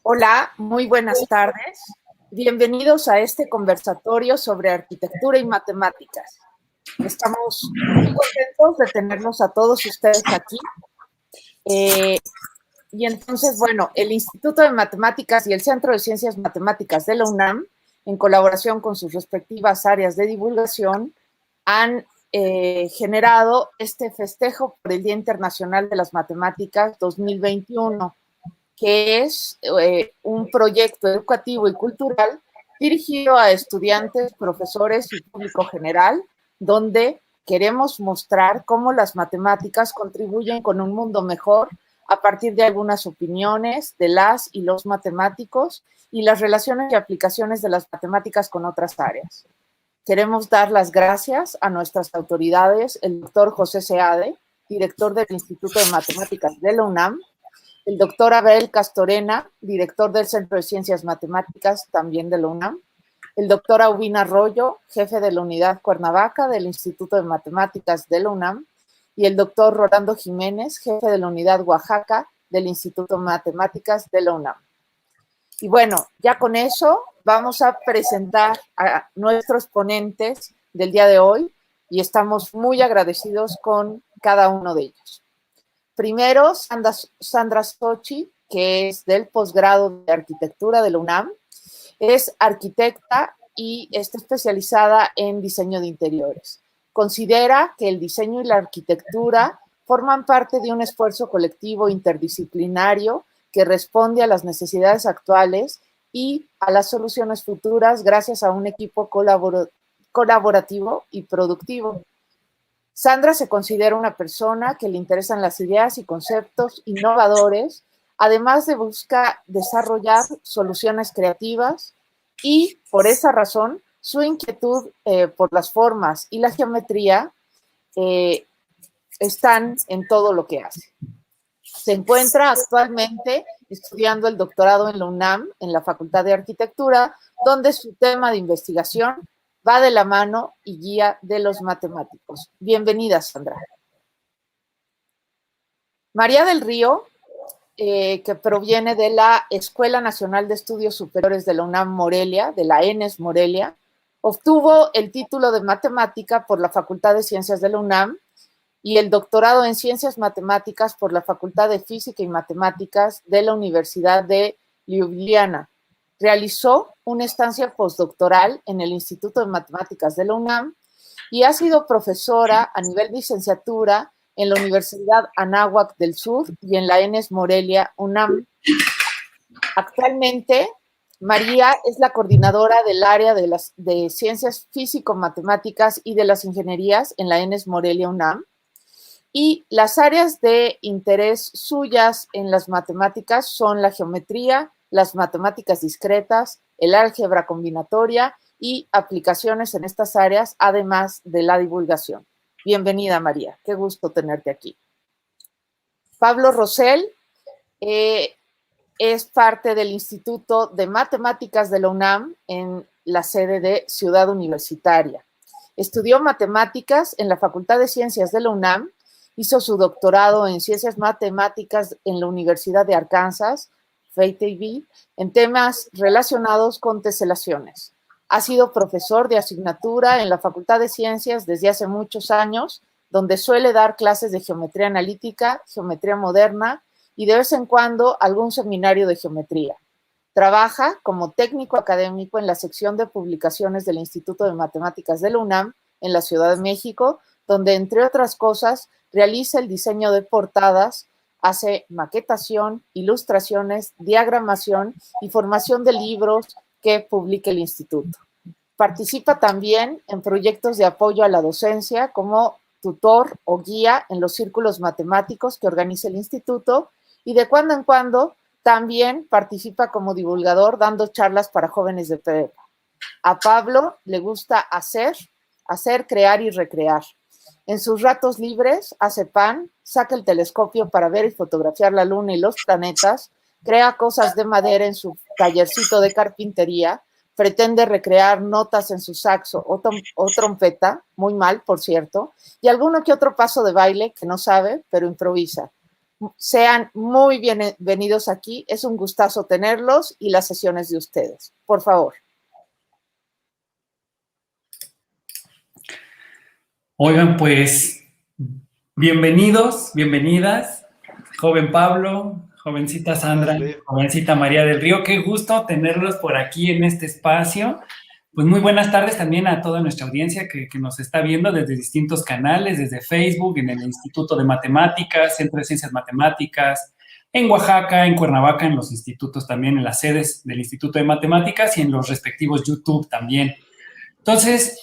Hola, muy buenas tardes. Bienvenidos a este conversatorio sobre arquitectura y matemáticas. Estamos muy contentos de tenerlos a todos ustedes aquí. Y entonces, bueno, el Instituto de Matemáticas y el Centro de Ciencias Matemáticas de la UNAM, en colaboración con sus respectivas áreas de divulgación, han generado este festejo por el Día Internacional de las Matemáticas 2021, que es un proyecto educativo y cultural dirigido a estudiantes, profesores y público general, donde queremos mostrar cómo las matemáticas contribuyen con un mundo mejor a partir de algunas opiniones de las y los matemáticos y las relaciones y aplicaciones de las matemáticas con otras áreas. Queremos dar las gracias a nuestras autoridades, el doctor José Seade, director del Instituto de Matemáticas de la UNAM, el doctor Abel Castorena, director del Centro de Ciencias Matemáticas, también de la UNAM, el doctor Aubin Arroyo, jefe de la Unidad Cuernavaca del Instituto de Matemáticas de la UNAM, y el doctor Rolando Jiménez, jefe de la Unidad Oaxaca del Instituto de Matemáticas de la UNAM. Y bueno, ya con eso vamos a presentar a nuestros ponentes del día de hoy y estamos muy agradecidos con cada uno de ellos. Primero, Sandra Sochi, que es del posgrado de arquitectura de la UNAM, es arquitecta y está especializada en diseño de interiores. Considera que el diseño y la arquitectura forman parte de un esfuerzo colectivo interdisciplinario que responde a las necesidades actuales y a las soluciones futuras gracias a un equipo colaborativo y productivo. Sandra se considera una persona que le interesan las ideas y conceptos innovadores, además de buscar desarrollar soluciones creativas y por esa razón su inquietud por las formas y la geometría están en todo lo que hace. Se encuentra actualmente estudiando el doctorado en la UNAM, en la Facultad de Arquitectura, donde su tema de investigación va de la mano y guía de los matemáticos. Bienvenida, Sandra. María del Río, que proviene de la Escuela Nacional de Estudios Superiores de la UNAM Morelia, de la ENES Morelia, obtuvo el título de matemática por la Facultad de Ciencias de la UNAM y el doctorado en Ciencias Matemáticas por la Facultad de Física y Matemáticas de la Universidad de Ljubljana. Realizó una estancia postdoctoral en el Instituto de Matemáticas de la UNAM y ha sido profesora a nivel licenciatura en la Universidad Anáhuac del Sur y en la ENES Morelia UNAM. Actualmente, María es la coordinadora del área de Ciencias Físico-Matemáticas y de las Ingenierías en la ENES Morelia UNAM. Y las áreas de interés suyas en las matemáticas son la geometría, las matemáticas discretas, el álgebra combinatoria y aplicaciones en estas áreas, además de la divulgación. Bienvenida, María. Qué gusto tenerte aquí. Pablo Rosell es parte del Instituto de Matemáticas de la UNAM en la sede de Ciudad Universitaria. Estudió matemáticas en la Facultad de Ciencias de la UNAM. Hizo su doctorado en Ciencias Matemáticas en la Universidad de Arkansas, FATV, en temas relacionados con teselaciones. Ha sido profesor de asignatura en la Facultad de Ciencias desde hace muchos años, donde suele dar clases de geometría analítica, geometría moderna y de vez en cuando algún seminario de geometría. Trabaja como técnico académico en la sección de publicaciones del Instituto de Matemáticas de la UNAM en la Ciudad de México, donde, entre otras cosas, realiza el diseño de portadas, hace maquetación, ilustraciones, diagramación y formación de libros que publica el instituto. Participa también en proyectos de apoyo a la docencia como tutor o guía en los círculos matemáticos que organiza el instituto y de cuando en cuando también participa como divulgador dando charlas para jóvenes de prepa. A Pablo le gusta hacer, crear y recrear. En sus ratos libres hace pan, saca el telescopio para ver y fotografiar la luna y los planetas, crea cosas de madera en su tallercito de carpintería, pretende recrear notas en su saxo o trompeta, muy mal, por cierto, y alguno que otro paso de baile que no sabe, pero improvisa. sean muy bienvenidos aquí. Es un gustazo tenerlos y las sesiones de ustedes. Por favor. Oigan, pues, bienvenidos, bienvenidas, joven Pablo, jovencita Sandra, jovencita María del Río. Qué gusto tenerlos por aquí en este espacio. Pues muy buenas tardes también a toda nuestra audiencia que nos está viendo desde distintos canales, desde Facebook, en el Instituto de Matemáticas, Centro de Ciencias Matemáticas, en Oaxaca, en Cuernavaca, en los institutos también, en las sedes del Instituto de Matemáticas y en los respectivos YouTube también. Entonces,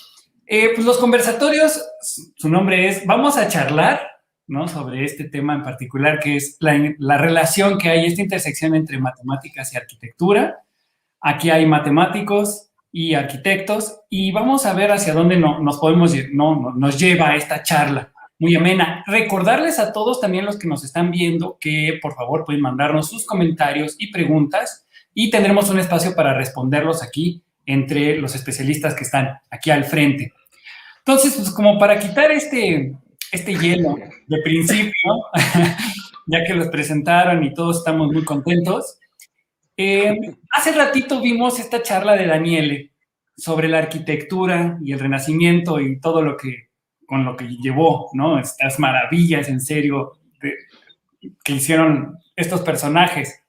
pues los conversatorios, su nombre es, vamos a charlar, ¿no? Sobre este tema en particular, que es la relación que hay, esta intersección entre matemáticas y arquitectura. Aquí hay matemáticos y arquitectos y vamos a ver hacia dónde nos lleva esta charla muy amena. Recordarles a todos también los que nos están viendo que por favor pueden mandarnos sus comentarios y preguntas y tendremos un espacio para responderlos aquí entre los especialistas que están aquí al frente. Entonces, pues como para quitar este hielo de principio, ya que los presentaron y todos estamos muy contentos, hace ratito vimos esta charla de Daniele sobre la arquitectura y el Renacimiento y todo lo que, con lo que llevó, ¿no? Estas maravillas, en serio, que hicieron estos personajes.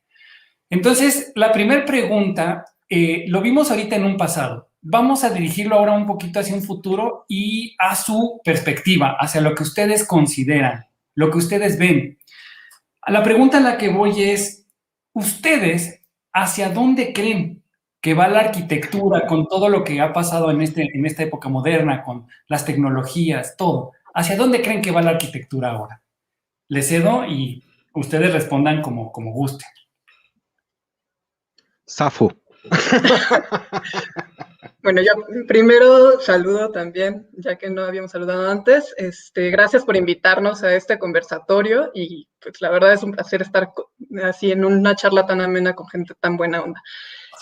Entonces, la primera pregunta, lo vimos ahorita en un pasado. Vamos a dirigirlo ahora un poquito hacia un futuro y a su perspectiva, hacia lo que ustedes consideran, lo que ustedes ven. A la pregunta a la que voy es, ¿ustedes hacia dónde creen que va la arquitectura con todo lo que ha pasado en esta época moderna, con las tecnologías, todo? ¿Hacia dónde creen que va la arquitectura ahora? Les cedo y ustedes respondan como gusten. Safo. Bueno, yo primero saludo también, ya que no habíamos saludado antes. Gracias por invitarnos a este conversatorio y pues la verdad es un placer estar así en una charla tan amena con gente tan buena onda.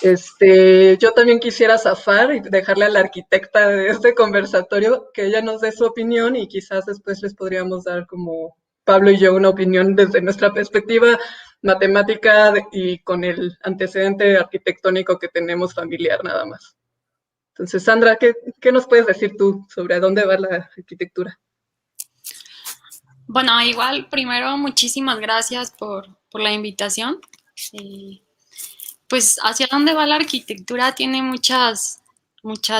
Yo también quisiera zafar y dejarle a la arquitecta de este conversatorio que ella nos dé su opinión y quizás después les podríamos dar como Pablo y yo una opinión desde nuestra perspectiva matemática y con el antecedente arquitectónico que tenemos familiar nada más. Entonces, Sandra, ¿qué nos puedes decir tú sobre a dónde va la arquitectura? Bueno, igual, primero, muchísimas gracias por la invitación. Pues, hacia dónde va la arquitectura tiene muchas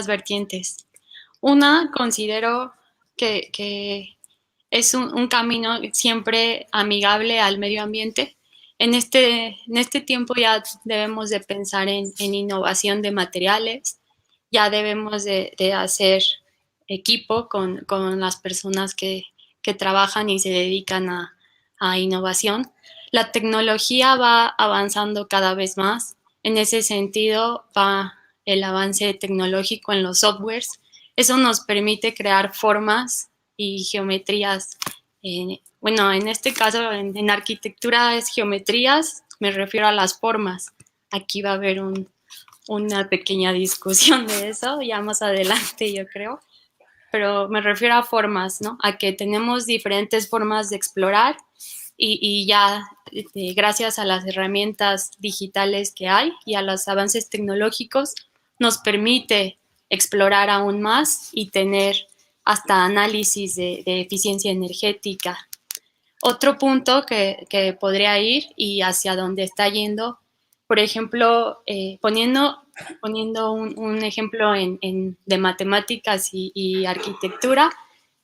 vertientes. Una, considero que es un camino siempre amigable al medio ambiente. En este tiempo ya debemos de pensar en innovación de materiales, ya debemos de hacer equipo con las personas que trabajan y se dedican a innovación. La tecnología va avanzando cada vez más. En ese sentido va el avance tecnológico en los softwares. Eso nos permite crear formas y geometrías. Bueno, en este caso, en arquitectura es geometrías, me refiero a las formas. Aquí va a haber una pequeña discusión de eso, ya más adelante yo creo, pero me refiero a formas, ¿no? A que tenemos diferentes formas de explorar y ya gracias a las herramientas digitales que hay y a los avances tecnológicos nos permite explorar aún más y tener hasta análisis de eficiencia energética. Otro punto que podría ir y hacia dónde está yendo, por ejemplo, poniendo un ejemplo de matemáticas y arquitectura,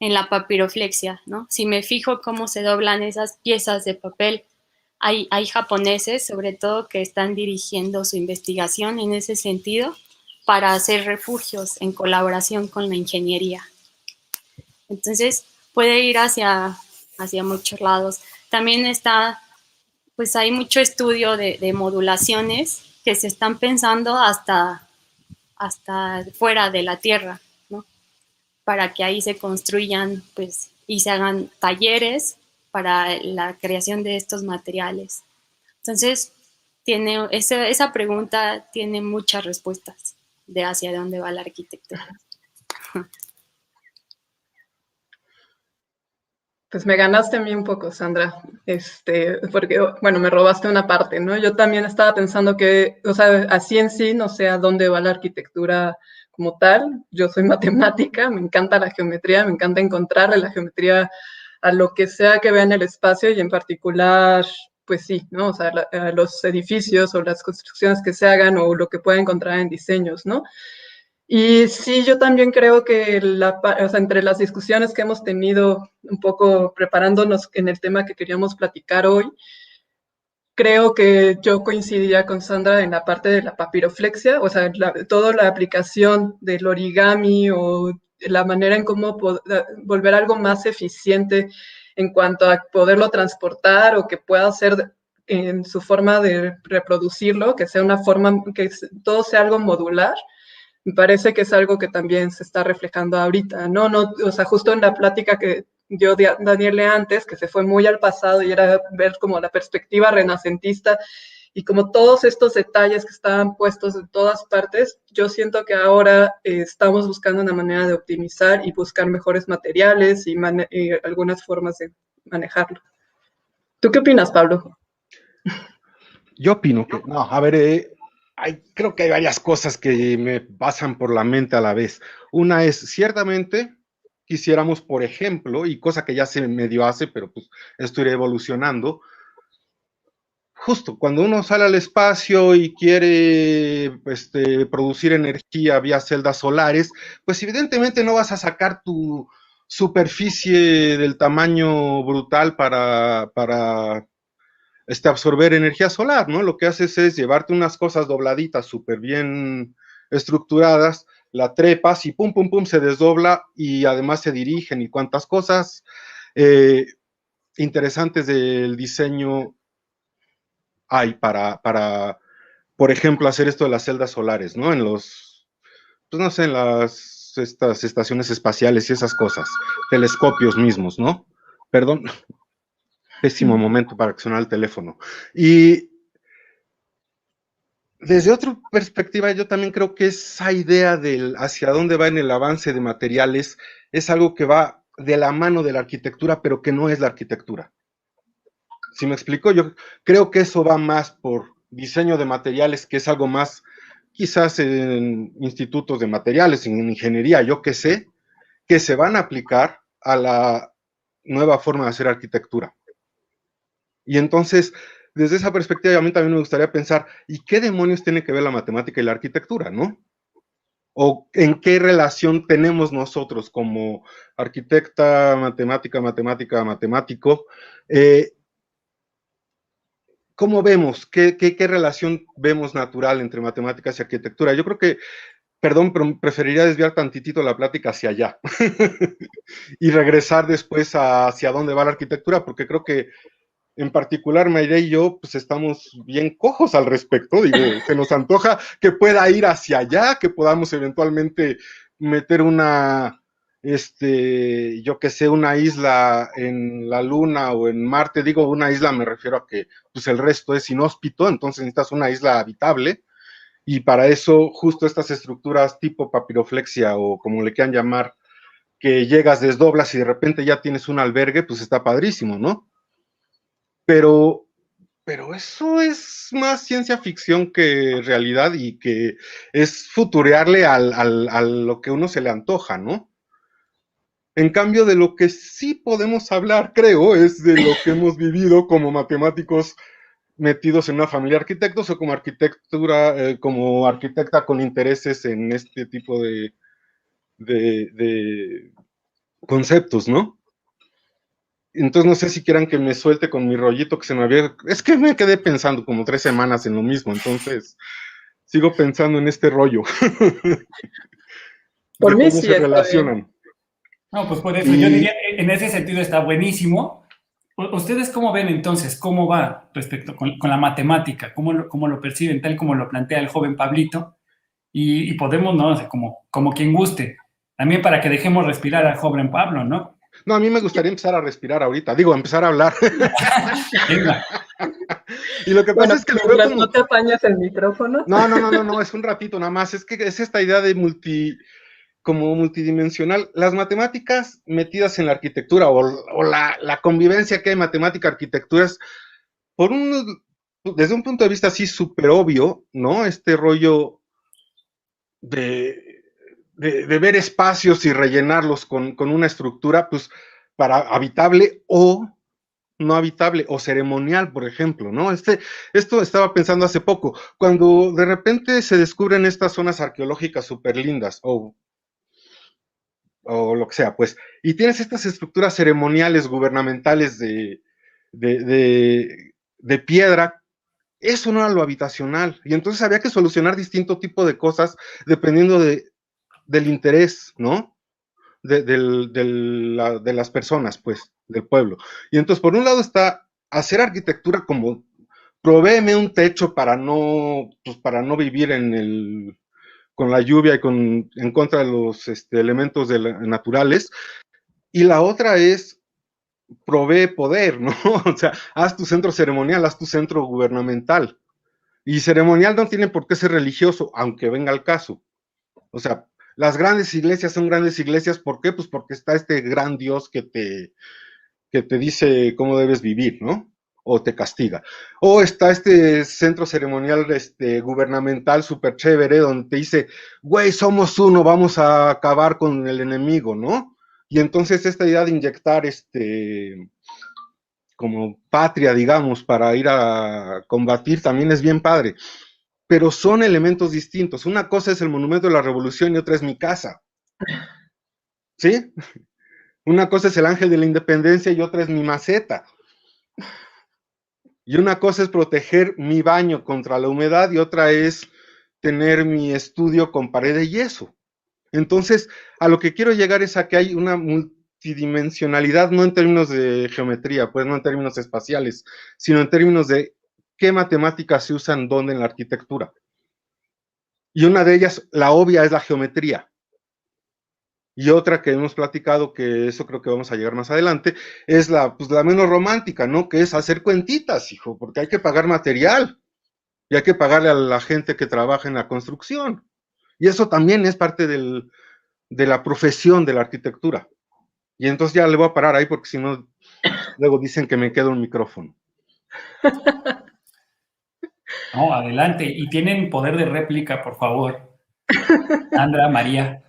en la papiroflexia, ¿no? Si me fijo cómo se doblan esas piezas de papel, hay japoneses, sobre todo, que están dirigiendo su investigación en ese sentido para hacer refugios en colaboración con la ingeniería. Entonces, puede ir hacia muchos lados. También pues hay mucho estudio de modulaciones que se están pensando hasta fuera de la Tierra, ¿no? Para que ahí se construyan, pues, y se hagan talleres para la creación de estos materiales. Entonces, esa pregunta tiene muchas respuestas de hacia dónde va la arquitectura. Pues me ganaste a mí un poco, Sandra, porque, bueno, me robaste una parte, ¿no? Yo también estaba pensando que, o sea, así en sí, no sé a dónde va la arquitectura como tal. Yo soy matemática, me encanta la geometría, me encanta encontrarle la geometría a lo que sea que vea en el espacio y en particular, pues sí, ¿no? O sea, a los edificios o las construcciones que se hagan o lo que pueda encontrar en diseños, ¿no? Y sí, yo también creo que o sea, entre las discusiones que hemos tenido un poco preparándonos en el tema que queríamos platicar hoy, creo que yo coincidía con Sandra en la parte de la papiroflexia, o sea, toda la aplicación del origami o la manera en cómo volver algo más eficiente en cuanto a poderlo transportar o que pueda ser en su forma de reproducirlo, que sea una forma, que todo sea algo modular. Me parece que es algo que también se está reflejando ahorita, ¿no? O sea, justo en la plática que dio Daniele antes, que se fue muy al pasado y era ver como la perspectiva renacentista y como todos estos detalles que estaban puestos en todas partes, yo siento que ahora estamos buscando una manera de optimizar y buscar mejores materiales y algunas formas de manejarlo. ¿Tú qué opinas, Pablo? Yo opino que, no, a ver, creo que hay varias cosas que me pasan por la mente a la vez. Una es, ciertamente, quisiéramos, por ejemplo, y cosa que ya se medio hace, pero pues esto irá evolucionando, justo cuando uno sale al espacio y quiere producir energía vía celdas solares, pues evidentemente no vas a sacar tu superficie del tamaño brutal para absorber energía solar, ¿no? Lo que haces es llevarte unas cosas dobladitas súper bien estructuradas, la trepas y pum, pum, pum, se desdobla y además se dirigen y cuantas cosas interesantes del diseño hay para, por ejemplo, hacer esto de las celdas solares, ¿no? En pues no sé, en estas estaciones espaciales y esas cosas, telescopios mismos, ¿no? Perdón, pésimo momento para accionar el teléfono. Y desde otra perspectiva, yo también creo que esa idea del hacia dónde va en el avance de materiales es algo que va de la mano de la arquitectura, pero que no es la arquitectura. ¿Sí me explico? Yo creo que eso va más por diseño de materiales, que es algo más, quizás en institutos de materiales, en ingeniería, yo qué sé, que se van a aplicar a la nueva forma de hacer arquitectura. Y entonces, desde esa perspectiva, a mí también me gustaría pensar, ¿y qué demonios tiene que ver la matemática y la arquitectura, no? ¿O en qué relación tenemos nosotros como arquitecta, matemático? ¿Cómo vemos? ¿Qué relación vemos natural entre matemáticas y arquitectura? Yo creo que, perdón, pero preferiría desviar tantitito la plática hacia allá y regresar después hacia dónde va la arquitectura, porque creo que en particular Mayre y yo pues estamos bien cojos al respecto, digo, se nos antoja que pueda ir hacia allá, que podamos eventualmente meter yo que sé, una isla en la Luna o en Marte. Digo una isla, me refiero a que pues el resto es inhóspito, entonces necesitas una isla habitable, y para eso justo estas estructuras tipo papiroflexia o como le quieran llamar, que llegas, desdoblas y de repente ya tienes un albergue, pues está padrísimo, ¿no? Pero eso es más ciencia ficción que realidad, y que es futurearle a lo que uno se le antoja, ¿no? En cambio, de lo que sí podemos hablar, creo, es de lo que hemos vivido como matemáticos metidos en una familia de arquitectos, o como como arquitecta con intereses en este tipo de conceptos, ¿no? Entonces no sé si quieran que me suelte con mi rollito que se me había... Es que me quedé pensando como 3 semanas en lo mismo, entonces sigo pensando en este rollo. Por mí ¿Cómo sí se está relacionan? bien. No, pues por eso yo diría, en ese sentido está buenísimo. ¿Ustedes cómo ven entonces? ¿Cómo va respecto con la matemática? ¿Cómo lo perciben tal como lo plantea el joven Pablito? Y podemos, ¿no? O sea, como quien guste. También para que dejemos respirar al joven Pablo, ¿no? No, a mí me gustaría empezar a respirar ahorita, empezar a hablar. Venga. Y lo que pasa es que lo veo como... ¿No te apañas el micrófono? No, es un ratito nada más. Es que es esta idea de como multidimensional. Las matemáticas metidas en la arquitectura o la convivencia que hay matemática-arquitectura es, desde un punto de vista así súper obvio, ¿no? Este rollo de ver espacios y rellenarlos con una estructura, pues, para habitable o no habitable o ceremonial, por ejemplo, ¿no? Esto estaba pensando hace poco, cuando de repente se descubren estas zonas arqueológicas súper lindas, o lo que sea, pues, y tienes estas estructuras ceremoniales gubernamentales de piedra, eso no era lo habitacional, y entonces había que solucionar distinto tipo de cosas dependiendo del interés, ¿no? De las personas, pues, del pueblo. Y entonces, por un lado está hacer arquitectura como, provéeme un techo para no vivir con la lluvia y en contra de los elementos naturales, y la otra es provee poder, ¿no? O sea, haz tu centro ceremonial, haz tu centro gubernamental. Y ceremonial no tiene por qué ser religioso, aunque venga al caso. O sea, las grandes iglesias son grandes iglesias, ¿por qué? Pues porque está este gran Dios que te dice cómo debes vivir, ¿no? O te castiga. O está este centro ceremonial gubernamental súper chévere, donde te dice, güey, somos uno, vamos a acabar con el enemigo, ¿no? Y entonces esta idea de inyectar como patria, digamos, para ir a combatir también es bien padre. Pero son elementos distintos. Una cosa es el Monumento de la Revolución y otra es mi casa. ¿Sí? Una cosa es el Ángel de la Independencia y otra es mi maceta. Y una cosa es proteger mi baño contra la humedad y otra es tener mi estudio con pared de yeso. Entonces, a lo que quiero llegar es a que hay una multidimensionalidad, no en términos de geometría, pues no en términos espaciales, sino en términos de qué matemáticas se usan dónde en la arquitectura. Y una de ellas, la obvia, es la geometría. Y otra que hemos platicado, que eso creo que vamos a llegar más adelante, es la menos romántica, ¿no? Que es hacer cuentitas, hijo, porque hay que pagar material y hay que pagarle a la gente que trabaja en la construcción. Y eso también es parte de la profesión de la arquitectura. Y entonces ya le voy a parar ahí porque si no, luego dicen que me quedo un micrófono. No, adelante. Y tienen poder de réplica, por favor. Sandra, María.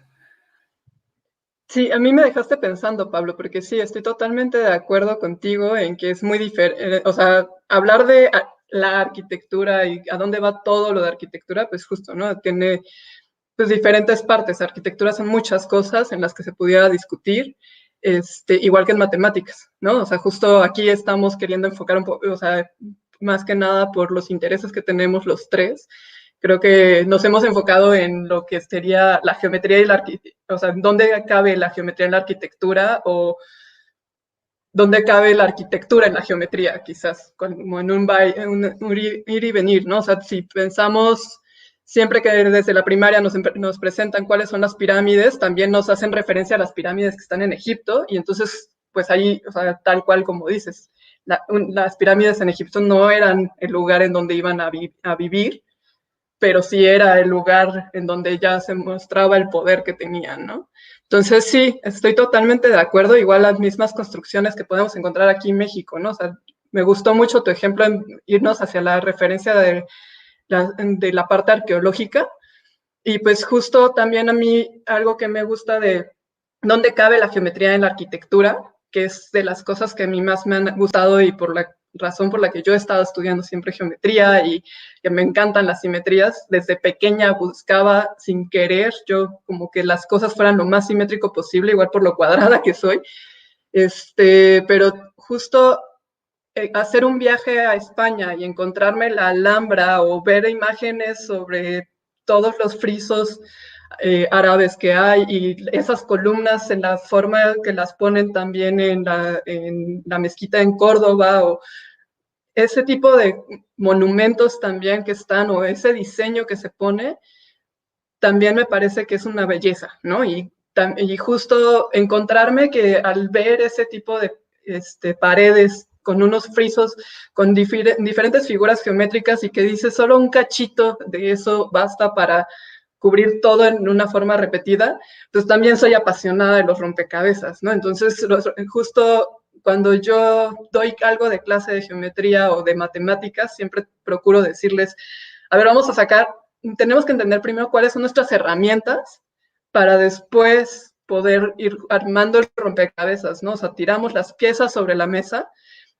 Sí, a mí me dejaste pensando, Pablo, porque sí, estoy totalmente de acuerdo contigo en que es muy diferente, o sea, hablar de la arquitectura y a dónde va todo lo de arquitectura, pues justo, ¿no? Tiene pues diferentes partes. Arquitectura son muchas cosas en las que se pudiera discutir, igual que en matemáticas, ¿no? O sea, justo aquí estamos queriendo enfocar un poco, o sea, más que nada por los intereses que tenemos los tres. Creo que nos hemos enfocado en lo que sería la geometría y la arquitectura, o sea, dónde cabe la geometría en la arquitectura o dónde cabe la arquitectura en la geometría, quizás, como en un ir y venir, ¿no? O sea, si pensamos siempre que desde la primaria nos presentan cuáles son las pirámides, también nos hacen referencia a las pirámides que están en Egipto, y entonces, pues ahí, o sea, tal cual como dices, las pirámides en Egipto no eran el lugar en donde iban a vivir, pero sí era el lugar en donde ya se mostraba el poder que tenían, ¿no? Entonces sí, estoy totalmente de acuerdo, igual las mismas construcciones que podemos encontrar aquí en México, ¿no? O sea, me gustó mucho tu ejemplo en irnos hacia la referencia de la parte arqueológica, y pues justo también a mí algo que me gusta de dónde cabe la geometría en la arquitectura, que es de las cosas que a mí más me han gustado y por la razón por la que yo he estado estudiando siempre geometría y que me encantan las simetrías. Desde pequeña buscaba sin querer yo como que las cosas fueran lo más simétrico posible, igual por lo cuadrada que soy. Pero justo hacer un viaje a España y encontrarme la Alhambra o ver imágenes sobre todos los frisos árabes que hay y esas columnas en la forma que las ponen también en la mezquita en Córdoba, o ese tipo de monumentos también que están, o ese diseño que se pone, también me parece que es una belleza, ¿no? Y justo encontrarme que al ver ese tipo de paredes con unos frisos, con diferentes figuras geométricas y que dice solo un cachito de eso basta para cubrir todo en una forma repetida, pues también soy apasionada de los rompecabezas, ¿no? Entonces, justo cuando yo doy algo de clase de geometría o de matemáticas, siempre procuro decirles, a ver, vamos a sacar, tenemos que entender primero cuáles son nuestras herramientas para después poder ir armando el rompecabezas, ¿no? O sea, tiramos las piezas sobre la mesa,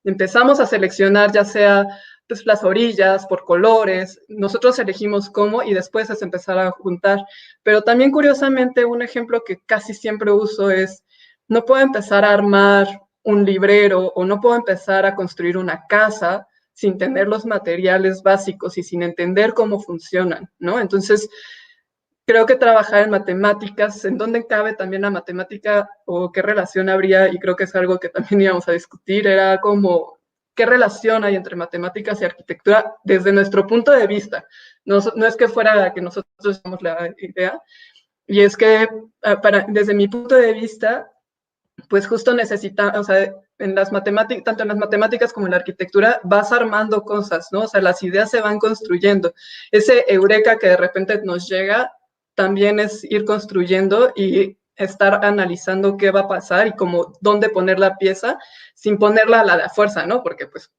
empezamos a seleccionar ya sea pues, las orillas por colores, nosotros elegimos cómo y después es empezar a juntar. Pero también curiosamente un ejemplo que casi siempre uso es, no puedo empezar a armar un librero o no puedo empezar a construir una casa sin tener los materiales básicos y sin entender cómo funcionan, ¿no? Entonces, creo que trabajar en matemáticas, en dónde cabe también la matemática o qué relación habría, y creo que es algo que también íbamos a discutir, era como qué relación hay entre matemáticas y arquitectura desde nuestro punto de vista. No, no es que fuera que nosotros tenemos la idea, y es que desde mi punto de vista, pues justo necesita, o sea, en las matemáticas, tanto en las matemáticas como en la arquitectura, vas armando cosas, ¿no? O sea, las ideas se van construyendo. Ese eureka que de repente nos llega, también es ir construyendo y estar analizando qué va a pasar y como dónde poner la pieza sin ponerla a la fuerza, ¿no? Porque, pues,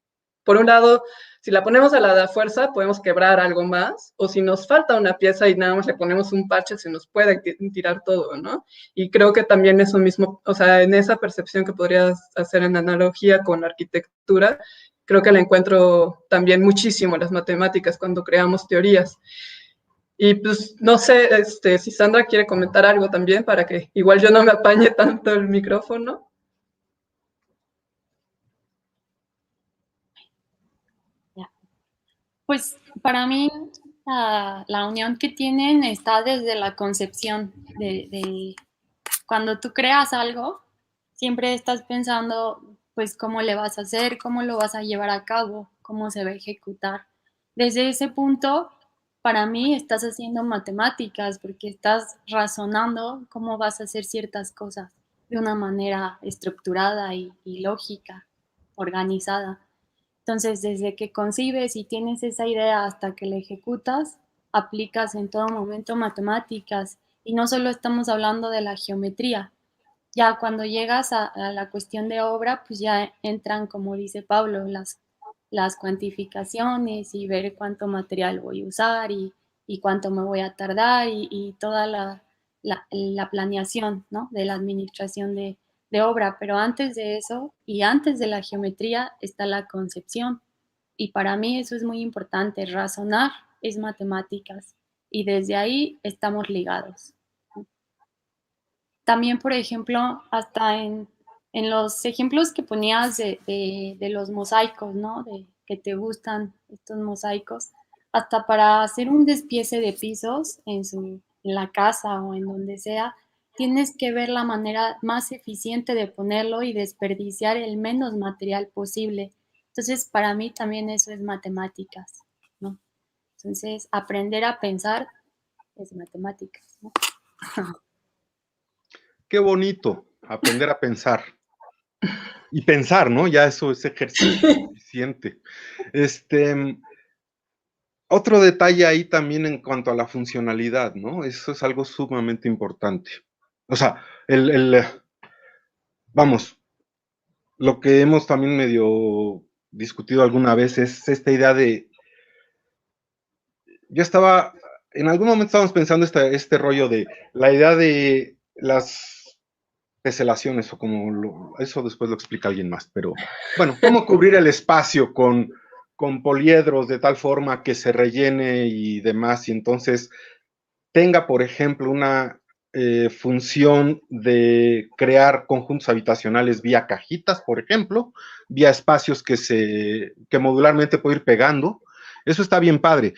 por un lado, si la ponemos a la fuerza, podemos quebrar algo más, o si nos falta una pieza y nada más le ponemos un parche, se nos puede tirar todo, ¿no? Y creo que también eso mismo, o sea, en esa percepción que podrías hacer en analogía con la arquitectura, creo que la encuentro también muchísimo en las matemáticas cuando creamos teorías. Y pues no sé si Sandra quiere comentar algo también para que igual yo no me apañe tanto el micrófono. Pues para mí la unión que tienen está desde la concepción de cuando tú creas algo, siempre estás pensando pues cómo le vas a hacer, cómo lo vas a llevar a cabo, cómo se va a ejecutar. Desde ese punto, para mí estás haciendo matemáticas porque estás razonando cómo vas a hacer ciertas cosas de una manera estructurada y lógica, organizada. Entonces, desde que concibes y tienes esa idea hasta que la ejecutas, aplicas en todo momento matemáticas. Y no solo estamos hablando de la geometría. Ya cuando llegas a la cuestión de obra, pues ya entran, como dice Pablo, las cuantificaciones y ver cuánto material voy a usar y cuánto me voy a tardar y toda la planeación, ¿no? De la administración de obra, pero antes de eso y antes de la geometría está la concepción. Y para mí eso es muy importante, razonar es matemáticas y desde ahí estamos ligados. También, por ejemplo, hasta en los ejemplos que ponías de los mosaicos, ¿no? De que te gustan estos mosaicos, hasta para hacer un despiece de pisos en la casa o en donde sea, tienes que ver la manera más eficiente de ponerlo y desperdiciar el menos material posible. Entonces, para mí también eso es matemáticas, ¿no? Entonces, aprender a pensar es matemáticas, ¿no? Qué bonito, aprender a pensar. Y pensar, ¿no? Ya eso es ejercicio suficiente. Otro detalle ahí también en cuanto a la funcionalidad, ¿no? Eso es algo sumamente importante. O sea, vamos, lo que hemos también medio discutido alguna vez es esta idea de, en algún momento estábamos pensando este rollo de la idea de las teselaciones o como eso después lo explica alguien más, pero bueno, cómo cubrir el espacio con poliedros de tal forma que se rellene y demás, y entonces tenga, por ejemplo, una función de crear conjuntos habitacionales vía cajitas, por ejemplo, vía espacios que modularmente puedo ir pegando. Eso está bien padre.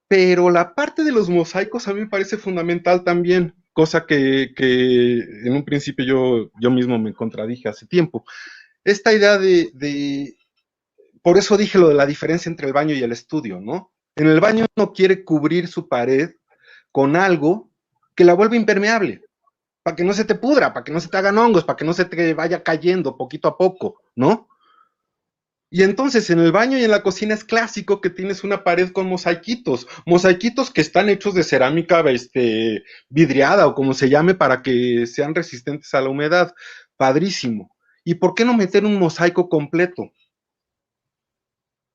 Pero la parte de los mosaicos a mí me parece fundamental también, cosa que en un principio yo mismo me contradije hace tiempo. Esta idea por eso dije lo de la diferencia entre el baño y el estudio, ¿no? En el baño uno quiere cubrir su pared con algo que la vuelva impermeable, para que no se te pudra, para que no se te hagan hongos, para que no se te vaya cayendo poquito a poco, ¿no? Y entonces en el baño y en la cocina es clásico que tienes una pared con mosaiquitos que están hechos de cerámica vidriada o como se llame para que sean resistentes a la humedad. Padrísimo. ¿Y por qué no meter un mosaico completo?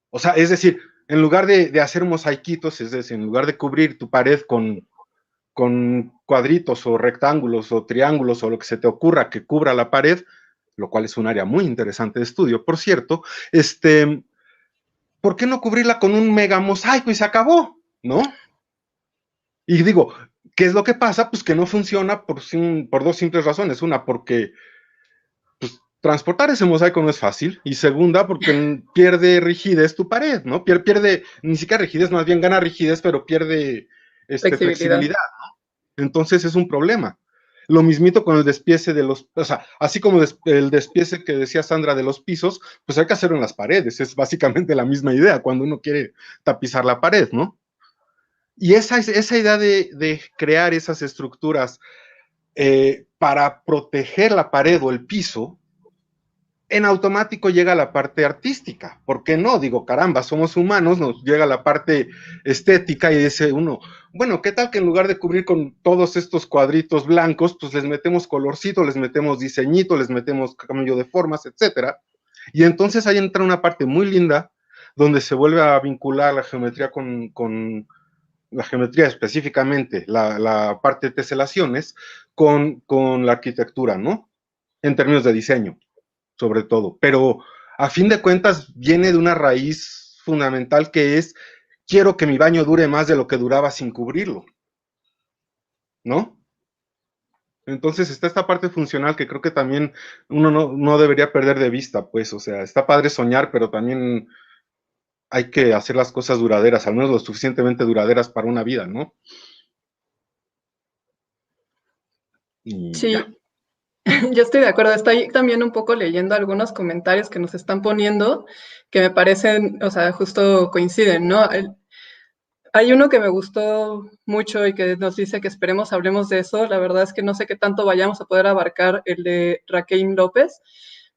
O sea, es decir, en lugar de hacer mosaiquitos, es decir, en lugar de cubrir tu pared con cuadritos o rectángulos o triángulos o lo que se te ocurra que cubra la pared, lo cual es un área muy interesante de estudio, por cierto, ¿por qué no cubrirla con un mega mosaico y se acabó? ¿No? Y digo, ¿qué es lo que pasa? Pues que no funciona por dos simples razones. Una, porque pues, transportar ese mosaico no es fácil. Y segunda, porque pierde rigidez tu pared, ¿no? Pierde ni siquiera rigidez, más bien gana rigidez, pero pierde flexibilidad, ¿no? Entonces es un problema. Lo mismito con el despiece de los, o sea, así como el despiece que decía Sandra de los pisos, pues hay que hacerlo en las paredes, es básicamente la misma idea cuando uno quiere tapizar la pared, ¿no? Y esa idea de crear esas estructuras para proteger la pared o el piso, en automático llega la parte artística. ¿Por qué no? Digo, caramba, somos humanos, nos llega la parte estética y dice uno, bueno, ¿qué tal que en lugar de cubrir con todos estos cuadritos blancos, pues les metemos colorcito, les metemos diseñito, les metemos cambio de formas, etcétera? Y entonces ahí entra una parte muy linda donde se vuelve a vincular la geometría con la geometría específicamente, la parte de teselaciones, con la arquitectura, ¿no? En términos de diseño, sobre todo. Pero a fin de cuentas viene de una raíz fundamental que es, quiero que mi baño dure más de lo que duraba sin cubrirlo, ¿no? Entonces está esta parte funcional que creo que también uno no debería perder de vista, pues, o sea, está padre soñar, pero también hay que hacer las cosas duraderas, al menos lo suficientemente duraderas para una vida, ¿no? Y Sí, ya. yo estoy de acuerdo. Estoy también un poco leyendo algunos comentarios que nos están poniendo que me parecen, o sea, justo coinciden, ¿no? Hay uno que me gustó mucho y que nos dice que esperemos hablemos de eso. La verdad es que no sé qué tanto vayamos a poder abarcar el de Raquel López,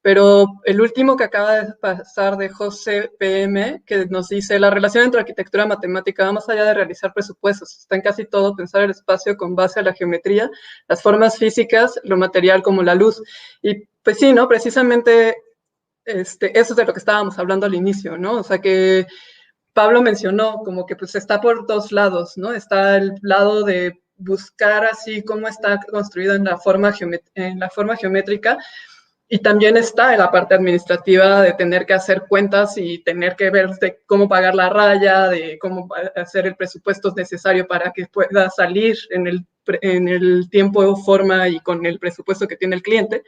pero el último que acaba de pasar de José PM, que nos dice, la relación entre arquitectura y matemática va más allá de realizar presupuestos, está en casi todo pensar el espacio con base a la geometría, las formas físicas, lo material como la luz. Y pues sí, ¿no? Precisamente eso es de lo que estábamos hablando al inicio, ¿no? O sea que Pablo mencionó como que pues está por dos lados, ¿no? Está el lado de buscar así cómo está construido en la forma geométrica, y también está en la parte administrativa de tener que hacer cuentas y tener que ver de cómo pagar la raya, de cómo hacer el presupuesto necesario para que pueda salir en el tiempo, forma y con el presupuesto que tiene el cliente.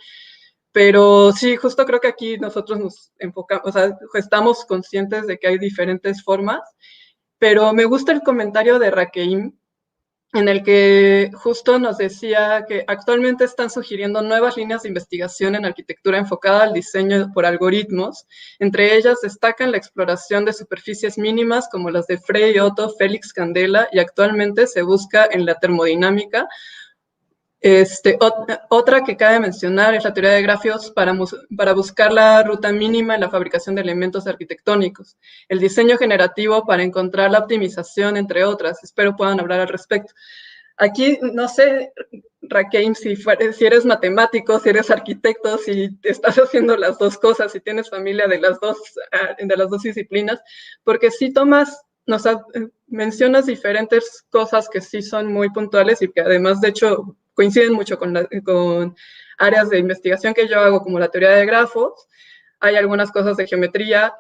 Pero sí, justo creo que aquí nosotros nos enfocamos, o sea, estamos conscientes de que hay diferentes formas, pero me gusta el comentario de Raquel en el que justo nos decía que actualmente están sugiriendo nuevas líneas de investigación en arquitectura enfocada al diseño por algoritmos. Entre ellas destacan la exploración de superficies mínimas como las de Frey, Otto, Félix Candela, y actualmente se busca en la termodinámica. Otra que cabe mencionar es la teoría de grafios para buscar la ruta mínima en la fabricación de elementos arquitectónicos, el diseño generativo para encontrar la optimización, entre otras. Espero puedan hablar al respecto. Aquí, no sé, Raquel, si eres matemático, si eres arquitecto, si estás haciendo las dos cosas, si tienes familia de las dos disciplinas, porque si mencionas diferentes cosas que sí son muy puntuales y que además, de hecho, coinciden mucho con áreas de investigación que yo hago, como la teoría de grafos. Hay algunas cosas de geometría.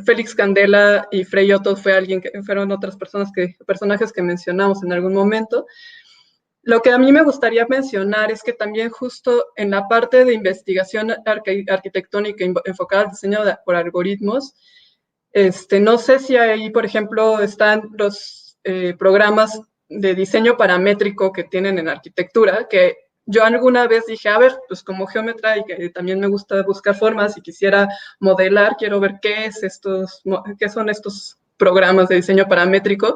Félix Candela y Frei Otto fueron otras personajes que mencionamos en algún momento. Lo que a mí me gustaría mencionar es que también justo en la parte de investigación arquitectónica enfocada al diseño por algoritmos, no sé si ahí, por ejemplo, están los programas de diseño paramétrico que tienen en arquitectura, que yo alguna vez dije, a ver, pues como geómetra y que también me gusta buscar formas y quisiera modelar, quiero ver qué son estos programas de diseño paramétrico,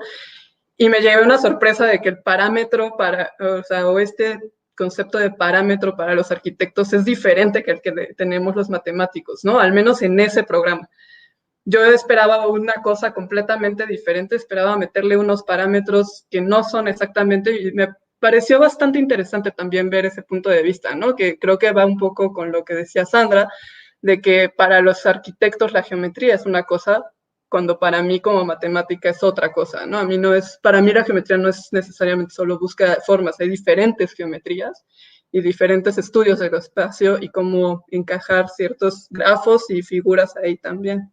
y me llevé una sorpresa de que el parámetro o este concepto de parámetro para los arquitectos es diferente que el que tenemos los matemáticos, ¿no? Al menos en ese programa. yo esperaba una cosa completamente diferente, esperaba meterle unos parámetros que no son exactamente, y me pareció bastante interesante también ver ese punto de vista, ¿no? Que creo que va un poco con lo que decía Sandra, de que para los arquitectos la geometría es una cosa, cuando para mí como matemática es otra cosa, ¿no? Para mí la geometría no es necesariamente solo búsqueda de formas, hay diferentes geometrías y diferentes estudios del espacio y cómo encajar ciertos grafos y figuras ahí también.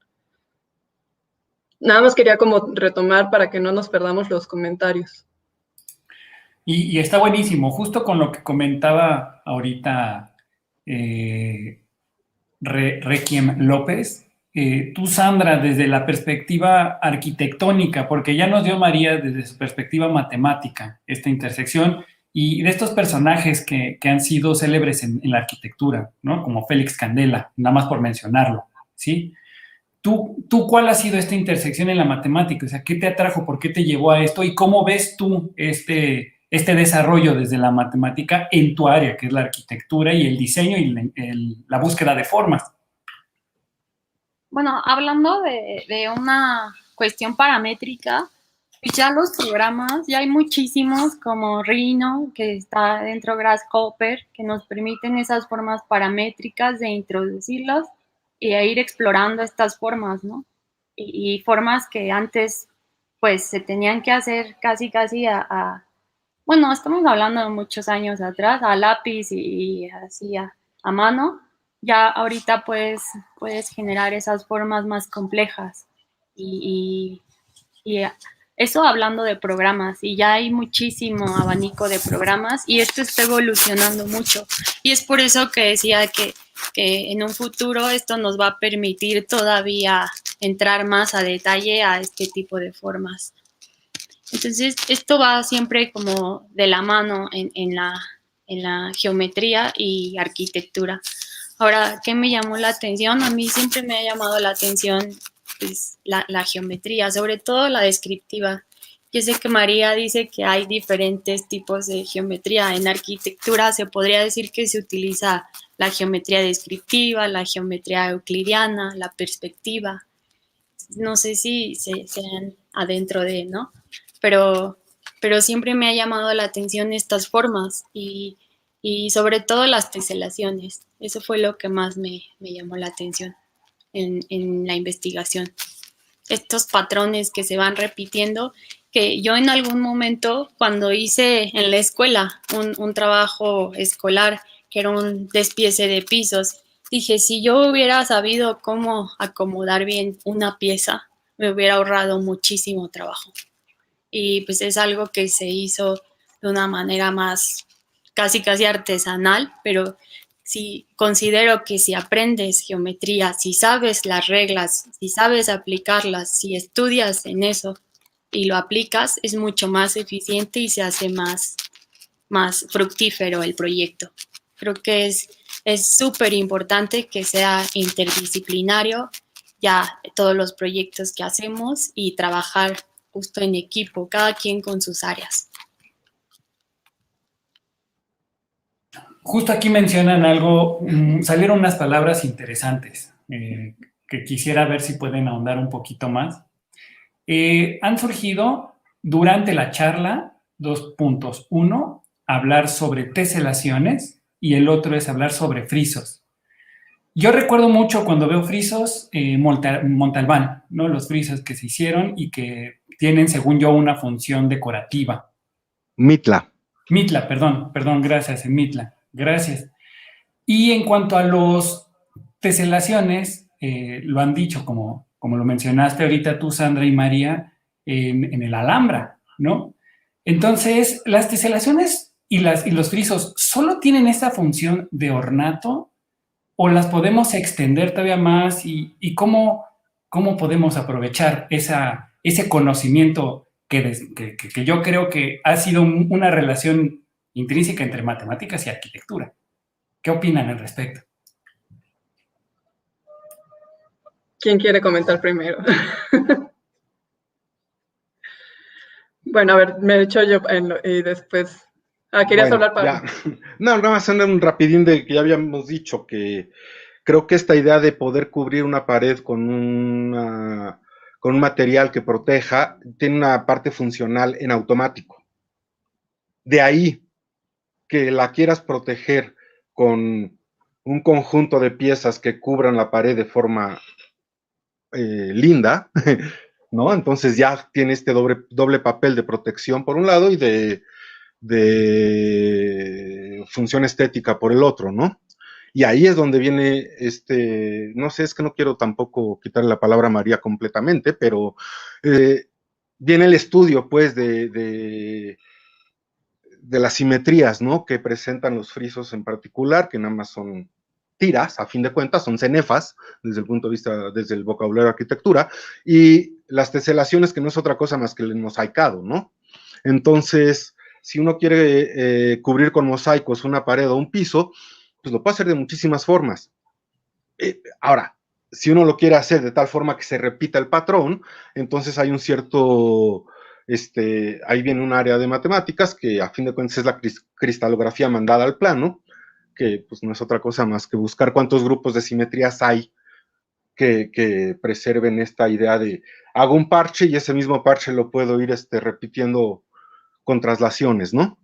Nada más quería como retomar para que no nos perdamos los comentarios. Y está buenísimo, justo con lo que comentaba ahorita Requiem López. Tú, Sandra, desde la perspectiva arquitectónica, porque ya nos dio María desde su perspectiva matemática esta intersección, y de estos personajes que han sido célebres en la arquitectura, ¿no? Como Félix Candela, nada más por mencionarlo, ¿sí? ¿Tú cuál ha sido esta intersección en la matemática? O sea, ¿qué te atrajo? ¿Por qué te llevó a esto? ¿Y cómo ves tú este desarrollo desde la matemática en tu área, que es la arquitectura y el diseño y la búsqueda de formas? Bueno, hablando de una cuestión paramétrica, ya los programas, ya hay muchísimos como Rhino, que está dentro de Grasshopper, que nos permiten esas formas paramétricas de introducirlas y de ir explorando estas formas, ¿no? Y formas que antes, pues, se tenían que hacer casi bueno, estamos hablando de muchos años atrás, a lápiz y así a mano. Ya ahorita puedes generar esas formas más complejas y eso hablando de programas, y ya hay muchísimo abanico de programas y esto está evolucionando mucho. Y es por eso que decía que en un futuro esto nos va a permitir todavía entrar más a detalle a este tipo de formas. Entonces, esto va siempre como de la mano en la geometría y arquitectura. Ahora, ¿qué me llamó la atención? A mí siempre me ha llamado la atención pues, la geometría, sobre todo la descriptiva. Yo sé que María dice que hay diferentes tipos de geometría. En arquitectura se podría decir que se utiliza la geometría descriptiva, la geometría euclidiana, la perspectiva. No sé si sean adentro de, ¿no? Pero siempre me ha llamado la atención estas formas y sobre todo las teselaciones. Eso fue lo que más me llamó la atención en la investigación. Estos patrones que se van repitiendo, que yo en algún momento, cuando hice en la escuela un trabajo escolar, que era un despiece de pisos, dije, si yo hubiera sabido cómo acomodar bien una pieza, me hubiera ahorrado muchísimo trabajo. Y pues es algo que se hizo de una manera más casi artesanal, pero sí considero que si aprendes geometría, si sabes las reglas, si sabes aplicarlas, si estudias en eso y lo aplicas, es mucho más eficiente y se hace más fructífero el proyecto. Creo que es súper importante que sea interdisciplinario ya todos los proyectos que hacemos y trabajar justo en equipo, cada quien con sus áreas. Justo aquí mencionan algo, salieron unas palabras interesantes que quisiera ver si pueden ahondar un poquito más. Han surgido durante la charla 2 puntos. Uno, hablar sobre teselaciones y el otro es hablar sobre frisos. Yo recuerdo mucho cuando veo frisos Montalbán, ¿no? Los frisos que se hicieron y que tienen, según yo, una función decorativa. Mitla, perdón, gracias, en Mitla. Gracias. Y en cuanto a los teselaciones, lo han dicho, como lo mencionaste ahorita tú, Sandra y María, en el Alhambra, ¿no? Entonces, las teselaciones y los frisos solo tienen esta función de ornato o las podemos extender todavía más y cómo podemos aprovechar ese conocimiento que yo creo que ha sido una relación intrínseca entre matemáticas y arquitectura. ¿Qué opinan al respecto? ¿Quién quiere comentar primero? Bueno, a ver, me he hecho yo y después... ¿querías hablar, Pablo? No, nada más un rapidín de que ya habíamos dicho que creo que esta idea de poder cubrir una pared con un material que proteja tiene una parte funcional en automático. De ahí que la quieras proteger con un conjunto de piezas que cubran la pared de forma linda, ¿no? Entonces ya tiene este doble papel de protección por un lado y de función estética por el otro, ¿no? Y ahí es donde viene no sé, es que no quiero tampoco quitarle la palabra a María completamente, pero viene el estudio, pues, de las simetrías, ¿no? Que presentan los frisos en particular, que nada más son tiras, a fin de cuentas, son cenefas, desde el punto de vista, desde el vocabulario de arquitectura, y las teselaciones, que no es otra cosa más que el mosaicado, ¿no? Entonces, si uno quiere cubrir con mosaicos una pared o un piso, pues lo puede hacer de muchísimas formas. Ahora, si uno lo quiere hacer de tal forma que se repita el patrón, entonces hay un cierto, ahí viene un área de matemáticas que a fin de cuentas es la cristalografía mandada al plano, que pues no es otra cosa más que buscar cuántos grupos de simetrías hay que preserven esta idea de hago un parche y ese mismo parche lo puedo ir repitiendo con traslaciones, ¿no?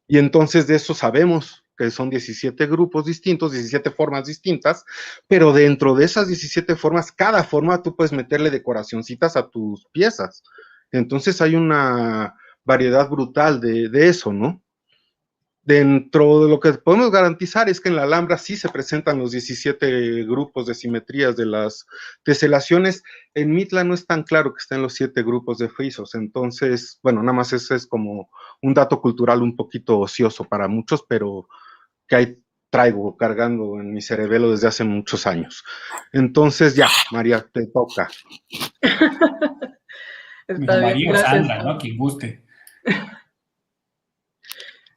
Y entonces de eso sabemos que son 17 grupos distintos, 17 formas distintas, pero dentro de esas 17 formas, cada forma tú puedes meterle decoracioncitas a tus piezas. Entonces hay una variedad brutal de eso, ¿no? Dentro de lo que podemos garantizar es que en la Alhambra sí se presentan los 17 grupos de simetrías de las teselaciones. En Mitla no es tan claro que estén los 7 grupos de frisos, entonces, bueno, nada más ese es como un dato cultural un poquito ocioso para muchos, pero que ahí traigo cargando en mi cerebelo desde hace muchos años. Entonces, ya, María, te toca. Está bien, María o gracias. Sandra, ¿no? Quien guste.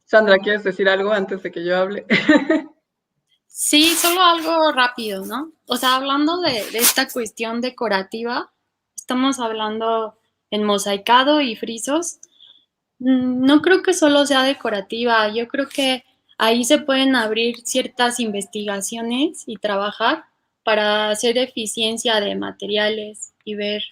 Sandra, ¿quieres decir algo antes de que yo hable? Sí, solo algo rápido, ¿no? O sea, hablando de esta cuestión decorativa, estamos hablando en mosaicado y frisos. No creo que solo sea decorativa, yo creo que ahí se pueden abrir ciertas investigaciones y trabajar para hacer eficiencia de materiales y ver,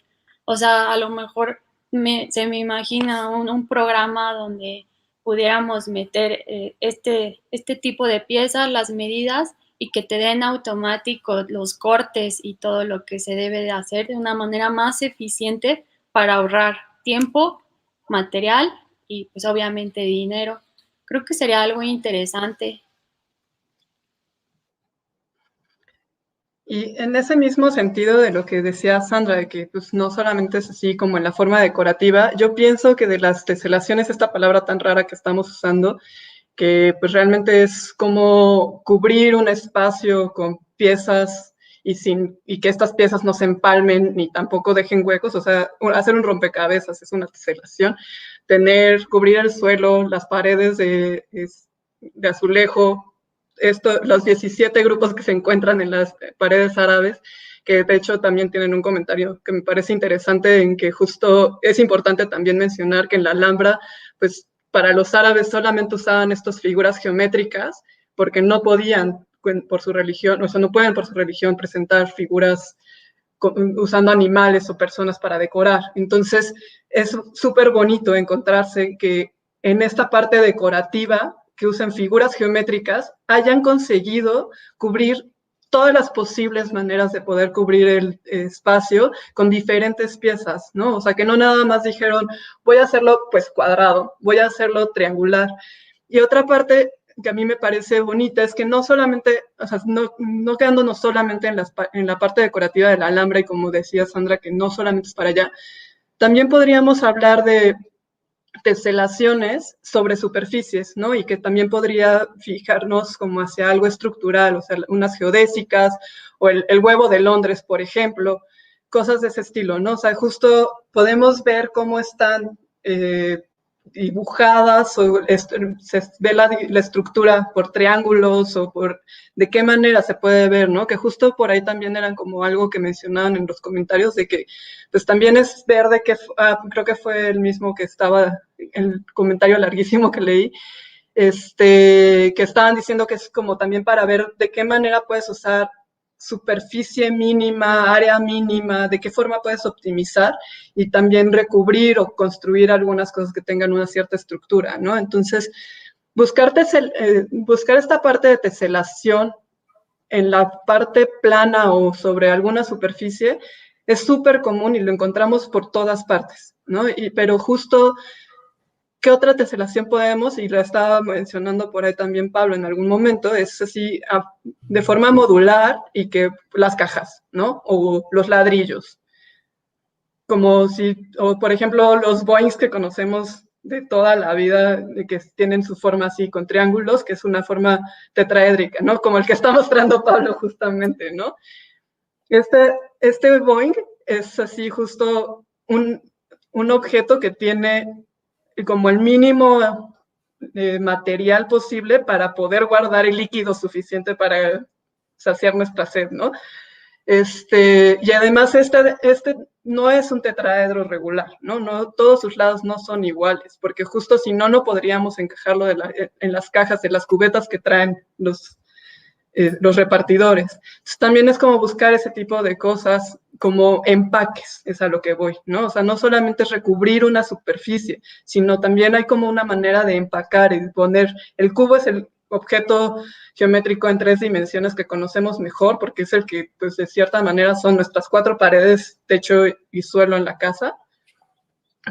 o sea, a lo mejor se me imagina un programa donde pudiéramos meter este tipo de piezas, las medidas y que te den automático los cortes y todo lo que se debe de hacer de una manera más eficiente para ahorrar tiempo, material y pues obviamente dinero. Creo que sería algo interesante. Y en ese mismo sentido de lo que decía Sandra, de que pues no solamente es así como en la forma decorativa, yo pienso que de las teselaciones, esta palabra tan rara que estamos usando, que pues realmente es como cubrir un espacio con piezas y que estas piezas no se empalmen ni tampoco dejen huecos, o sea, hacer un rompecabezas es una teselación, cubrir el suelo, las paredes de azulejo, los 17 grupos que se encuentran en las paredes árabes, que de hecho también tienen un comentario que me parece interesante, en que justo es importante también mencionar que en la Alhambra, pues para los árabes solamente usaban estas figuras geométricas porque no podían por su religión, o sea, no pueden por su religión presentar figuras usando animales o personas para decorar. Entonces, es súper bonito encontrarse que en esta parte decorativa, que usan figuras geométricas, hayan conseguido cubrir todas las posibles maneras de poder cubrir el espacio con diferentes piezas, ¿no? O sea, que no nada más dijeron, voy a hacerlo pues cuadrado, voy a hacerlo triangular. Y otra parte que a mí me parece bonita es que no solamente, o sea, no quedándonos solamente en la parte decorativa de la Alhambra, y como decía Sandra, que no solamente es para allá, también podríamos hablar de teselaciones sobre superficies, ¿no? Y que también podría fijarnos como hacia algo estructural, o sea, unas geodésicas o el huevo de Londres, por ejemplo, cosas de ese estilo, ¿no? O sea, justo podemos ver cómo están dibujadas o se ve la estructura por triángulos o por de qué manera se puede ver, ¿no? Que justo por ahí también eran como algo que mencionaban en los comentarios de que pues también es ver de que, creo que fue el mismo que estaba, el comentario larguísimo que leí, que estaban diciendo que es como también para ver de qué manera puedes usar superficie mínima, área mínima, de qué forma puedes optimizar y también recubrir o construir algunas cosas que tengan una cierta estructura, ¿no? Entonces, buscar esta parte de teselación en la parte plana o sobre alguna superficie es súper común y lo encontramos por todas partes, ¿no? Pero justo, ¿qué otra teselación podemos? Y lo estaba mencionando por ahí también Pablo en algún momento, es así de forma modular y que las cajas, ¿no? O los ladrillos. Como si, o por ejemplo, los Boeings que conocemos de toda la vida, de que tienen su forma así con triángulos, que es una forma tetraédrica, ¿no? Como el que está mostrando Pablo justamente, ¿no? Este Boeing es así justo un objeto que tiene como el mínimo material posible para poder guardar el líquido suficiente para saciar nuestra sed, ¿no? Y además este no es un tetraedro regular, ¿no? No, todos sus lados no son iguales, porque justo si no, no podríamos encajarlo en las cajas, en las cubetas que traen los repartidores. Entonces, también es como buscar ese tipo de cosas como empaques, es a lo que voy, ¿no? O sea, no solamente es recubrir una superficie, sino también hay como una manera de empacar y poner, el cubo es el objeto geométrico en 3 dimensiones que conocemos mejor, porque es el que, pues, de cierta manera son nuestras 4 paredes, techo y suelo en la casa.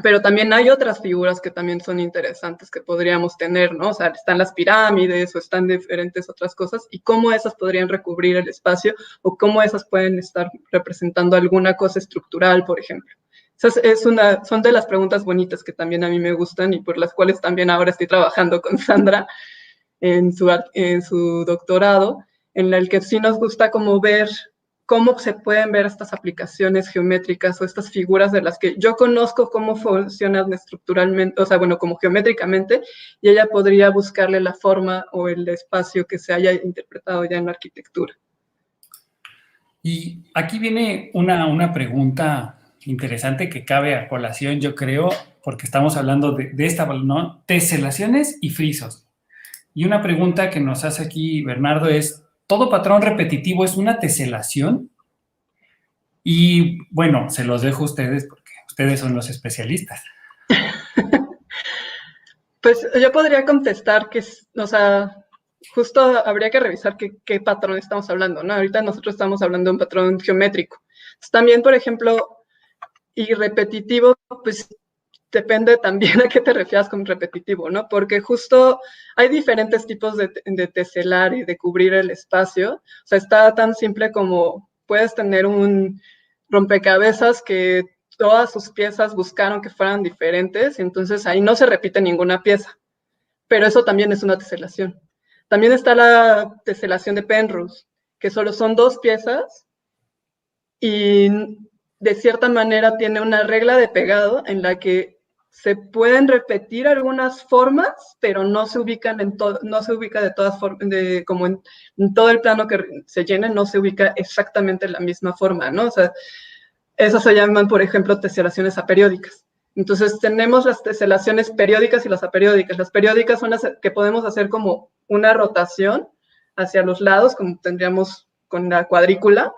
Pero también hay otras figuras que también son interesantes que podríamos tener, ¿no? O sea, están las pirámides o están diferentes otras cosas y cómo esas podrían recubrir el espacio o cómo esas pueden estar representando alguna cosa estructural, por ejemplo. Son de las preguntas bonitas que también a mí me gustan y por las cuales también ahora estoy trabajando con Sandra en su doctorado, en el que sí nos gusta como ver cómo se pueden ver estas aplicaciones geométricas o estas figuras de las que yo conozco cómo funcionan estructuralmente, o sea, bueno, como geométricamente, y ella podría buscarle la forma o el espacio que se haya interpretado ya en la arquitectura. Y aquí viene una pregunta interesante que cabe a colación, yo creo, porque estamos hablando de esta, ¿no? Teselaciones y frisos. Y una pregunta que nos hace aquí Bernardo es, ¿todo patrón repetitivo es una teselación? Y bueno, se los dejo a ustedes porque ustedes son los especialistas. Pues yo podría contestar que, o sea, justo habría que revisar qué patrón estamos hablando, ¿no? Ahorita nosotros estamos hablando de un patrón geométrico. Entonces, también, por ejemplo, y repetitivo, pues depende también a qué te refieras con repetitivo, ¿no? Porque justo hay diferentes tipos de teselar y de cubrir el espacio. O sea, está tan simple como puedes tener un rompecabezas que todas sus piezas buscaron que fueran diferentes, y entonces ahí no se repite ninguna pieza. Pero eso también es una teselación. También está la teselación de Penrose, que solo son 2 piezas y de cierta manera tiene una regla de pegado en la que se pueden repetir algunas formas, pero no se ubican no se ubica de todas formas, como en todo el plano que se llene, no se ubica exactamente la misma forma, ¿no? O sea, esas se llaman, por ejemplo, teselaciones aperiódicas. Entonces, tenemos las teselaciones periódicas y las aperiódicas. Las periódicas son las que podemos hacer como una rotación hacia los lados, como tendríamos con la cuadrícula.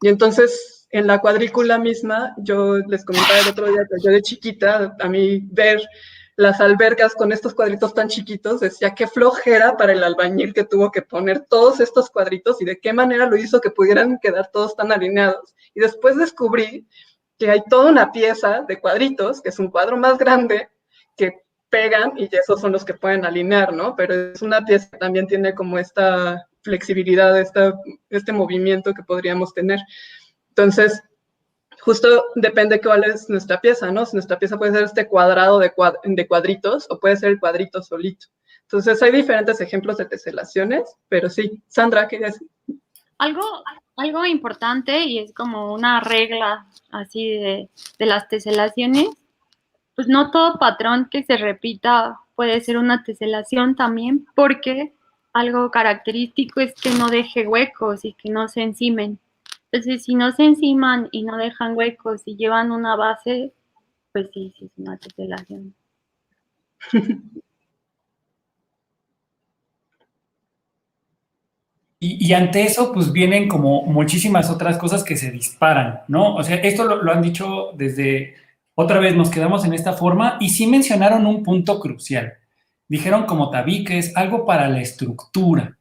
Y entonces, en la cuadrícula misma, yo les comentaba el otro día que yo de chiquita, a mí ver las albercas con estos cuadritos tan chiquitos, decía qué flojera para el albañil que tuvo que poner todos estos cuadritos y de qué manera lo hizo que pudieran quedar todos tan alineados. Y después descubrí que hay toda una pieza de cuadritos, que es un cuadro más grande, que pegan y esos son los que pueden alinear, ¿no? Pero es una pieza que también tiene como esta flexibilidad, este movimiento que podríamos tener. Entonces, justo depende cuál es nuestra pieza, ¿no? Si nuestra pieza puede ser este cuadrado de cuadritos o puede ser el cuadrito solito. Entonces, hay diferentes ejemplos de teselaciones, pero sí. Sandra, ¿qué decir? Algo importante y es como una regla así de las teselaciones, pues no todo patrón que se repita puede ser una teselación también, porque algo característico es que no deje huecos y que no se encimen. Entonces, si no se enciman y no dejan huecos y llevan una base, pues sí es una teselación. Y ante eso, pues vienen como muchísimas otras cosas que se disparan, ¿no? O sea, esto lo han dicho desde, otra vez nos quedamos en esta forma y sí mencionaron un punto crucial. Dijeron como tabiques, algo para la estructura.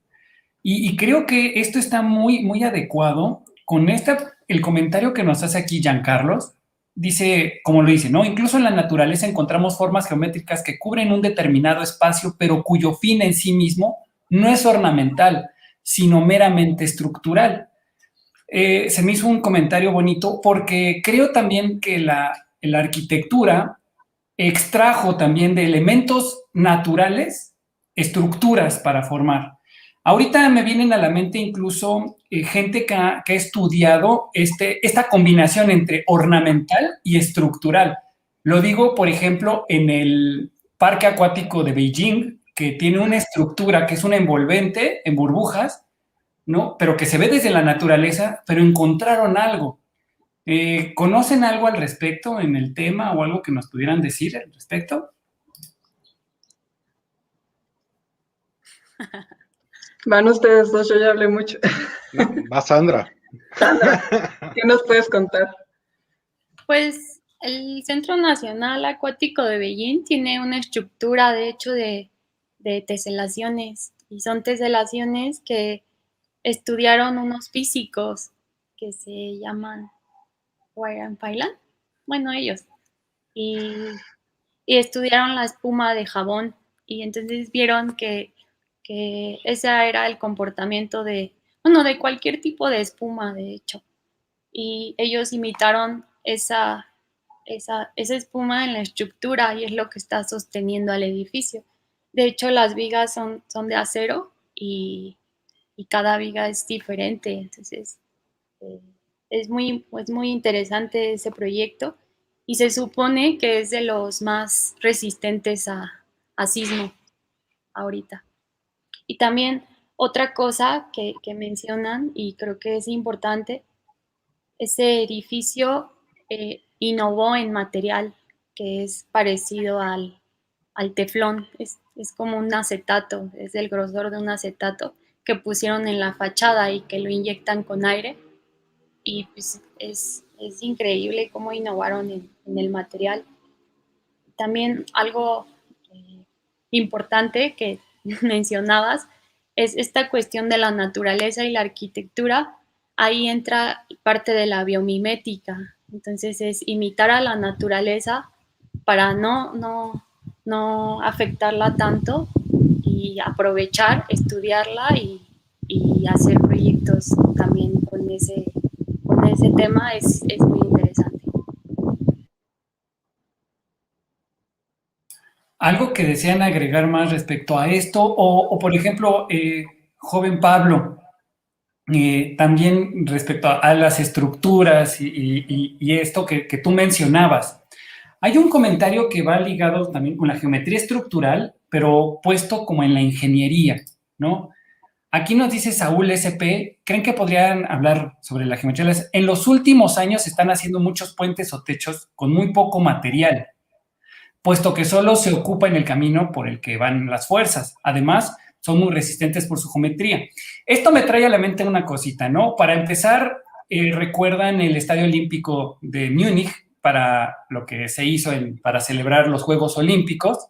Y creo que esto está muy, muy adecuado con el comentario que nos hace aquí Giancarlos. Dice, como lo dice, ¿no? Incluso en la naturaleza encontramos formas geométricas que cubren un determinado espacio, pero cuyo fin en sí mismo no es ornamental, sino meramente estructural. Se me hizo un comentario bonito porque creo también que la arquitectura extrajo también de elementos naturales estructuras para formar. Ahorita me vienen a la mente incluso gente que ha estudiado esta combinación entre ornamental y estructural. Lo digo, por ejemplo, en el Parque Acuático de Beijing, que tiene una estructura que es un envolvente en burbujas, ¿no? Pero que se ve desde la naturaleza, pero encontraron algo. ¿Conocen algo al respecto en el tema o algo que nos pudieran decir al respecto? Van ustedes dos, yo ya hablé mucho. No, va Sandra. Sandra, ¿qué nos puedes contar? Pues el Centro Nacional Acuático de Beijing tiene una estructura, de hecho, de teselaciones. Y son teselaciones que estudiaron unos físicos que se llaman Warren Pailan. Bueno, ellos. Y estudiaron la espuma de jabón. Y entonces vieron que ese era el comportamiento de cualquier tipo de espuma, de hecho. Y ellos imitaron esa espuma en la estructura y es lo que está sosteniendo al edificio. De hecho, las vigas son de acero y cada viga es diferente. Entonces, es muy interesante ese proyecto y se supone que es de los más resistentes a sismo ahorita. Y también otra cosa que mencionan y creo que es importante, ese edificio innovó en material que es parecido al teflón, es como un acetato, es el grosor de un acetato que pusieron en la fachada y que lo inyectan con aire y pues es increíble cómo innovaron en el material. También algo importante que mencionabas es esta cuestión de la naturaleza y la arquitectura. Ahí entra parte de la biomimética. Entonces es imitar a la naturaleza para no afectarla tanto y aprovechar, estudiarla y hacer proyectos también con ese tema es muy interesante. ¿Algo que desean agregar más respecto a esto? O por ejemplo, joven Pablo, también respecto a las estructuras y esto que tú mencionabas. Hay un comentario que va ligado también con la geometría estructural, pero puesto como en la ingeniería, ¿no? Aquí nos dice Saúl SP, ¿creen que podrían hablar sobre la geometría? En los últimos años se están haciendo muchos puentes o techos con muy poco material, puesto que solo se ocupa en el camino por el que van las fuerzas. Además, son muy resistentes por su geometría. Esto me trae a la mente una cosita, ¿no? Para empezar, recuerdan el Estadio Olímpico de Múnich para lo que se hizo para celebrar los Juegos Olímpicos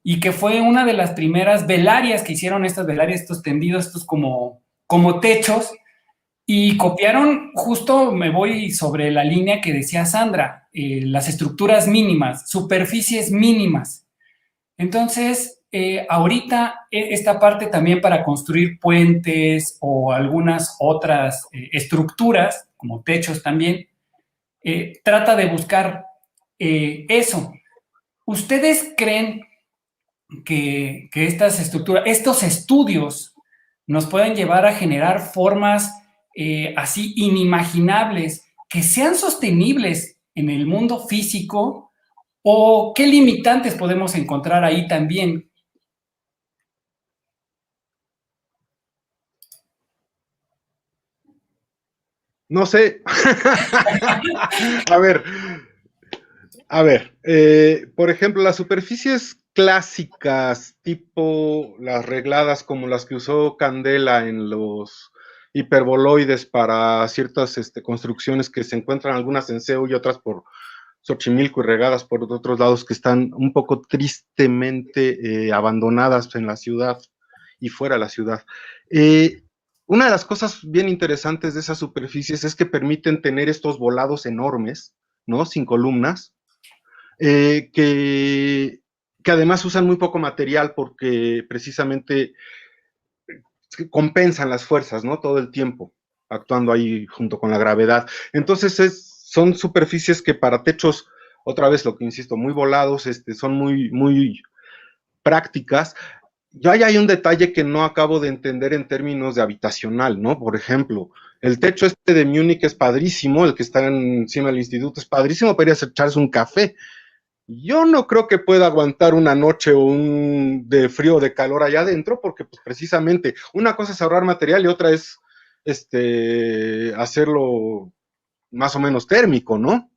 y que fue una de las primeras velarias que hicieron, estas velarias, estos tendidos, estos como techos, y copiaron, justo me voy sobre la línea que decía Sandra, las estructuras mínimas, superficies mínimas. Entonces, ahorita esta parte también para construir puentes o algunas otras estructuras, como techos también, trata de buscar eso. ¿Ustedes creen que estas estructuras, estos estudios nos pueden llevar a generar formas así inimaginables que sean sostenibles en el mundo físico? ¿O qué limitantes podemos encontrar ahí también? No sé. A ver, por ejemplo, las superficies clásicas, tipo las regladas como las que usó Candela en los hiperboloides para ciertas construcciones que se encuentran algunas en CEU y otras por Xochimilco y regadas por otros lados que están un poco tristemente abandonadas en la ciudad y fuera de la ciudad. Una de las cosas bien interesantes de esas superficies es que permiten tener estos volados enormes, ¿no? Sin columnas, que además usan muy poco material porque precisamente compensan las fuerzas, ¿no? Todo el tiempo, actuando ahí junto con la gravedad. Entonces son superficies que para techos, otra vez lo que insisto, muy volados, son muy prácticas. Ya hay un detalle que no acabo de entender en términos de habitacional, ¿no? Por ejemplo, el techo de Múnich es padrísimo, el que está encima del instituto es padrísimo para ir a echarse un café. Yo no creo que pueda aguantar una noche o de frío o de calor allá adentro, porque pues, precisamente una cosa es ahorrar material y otra es hacerlo más o menos térmico, ¿no?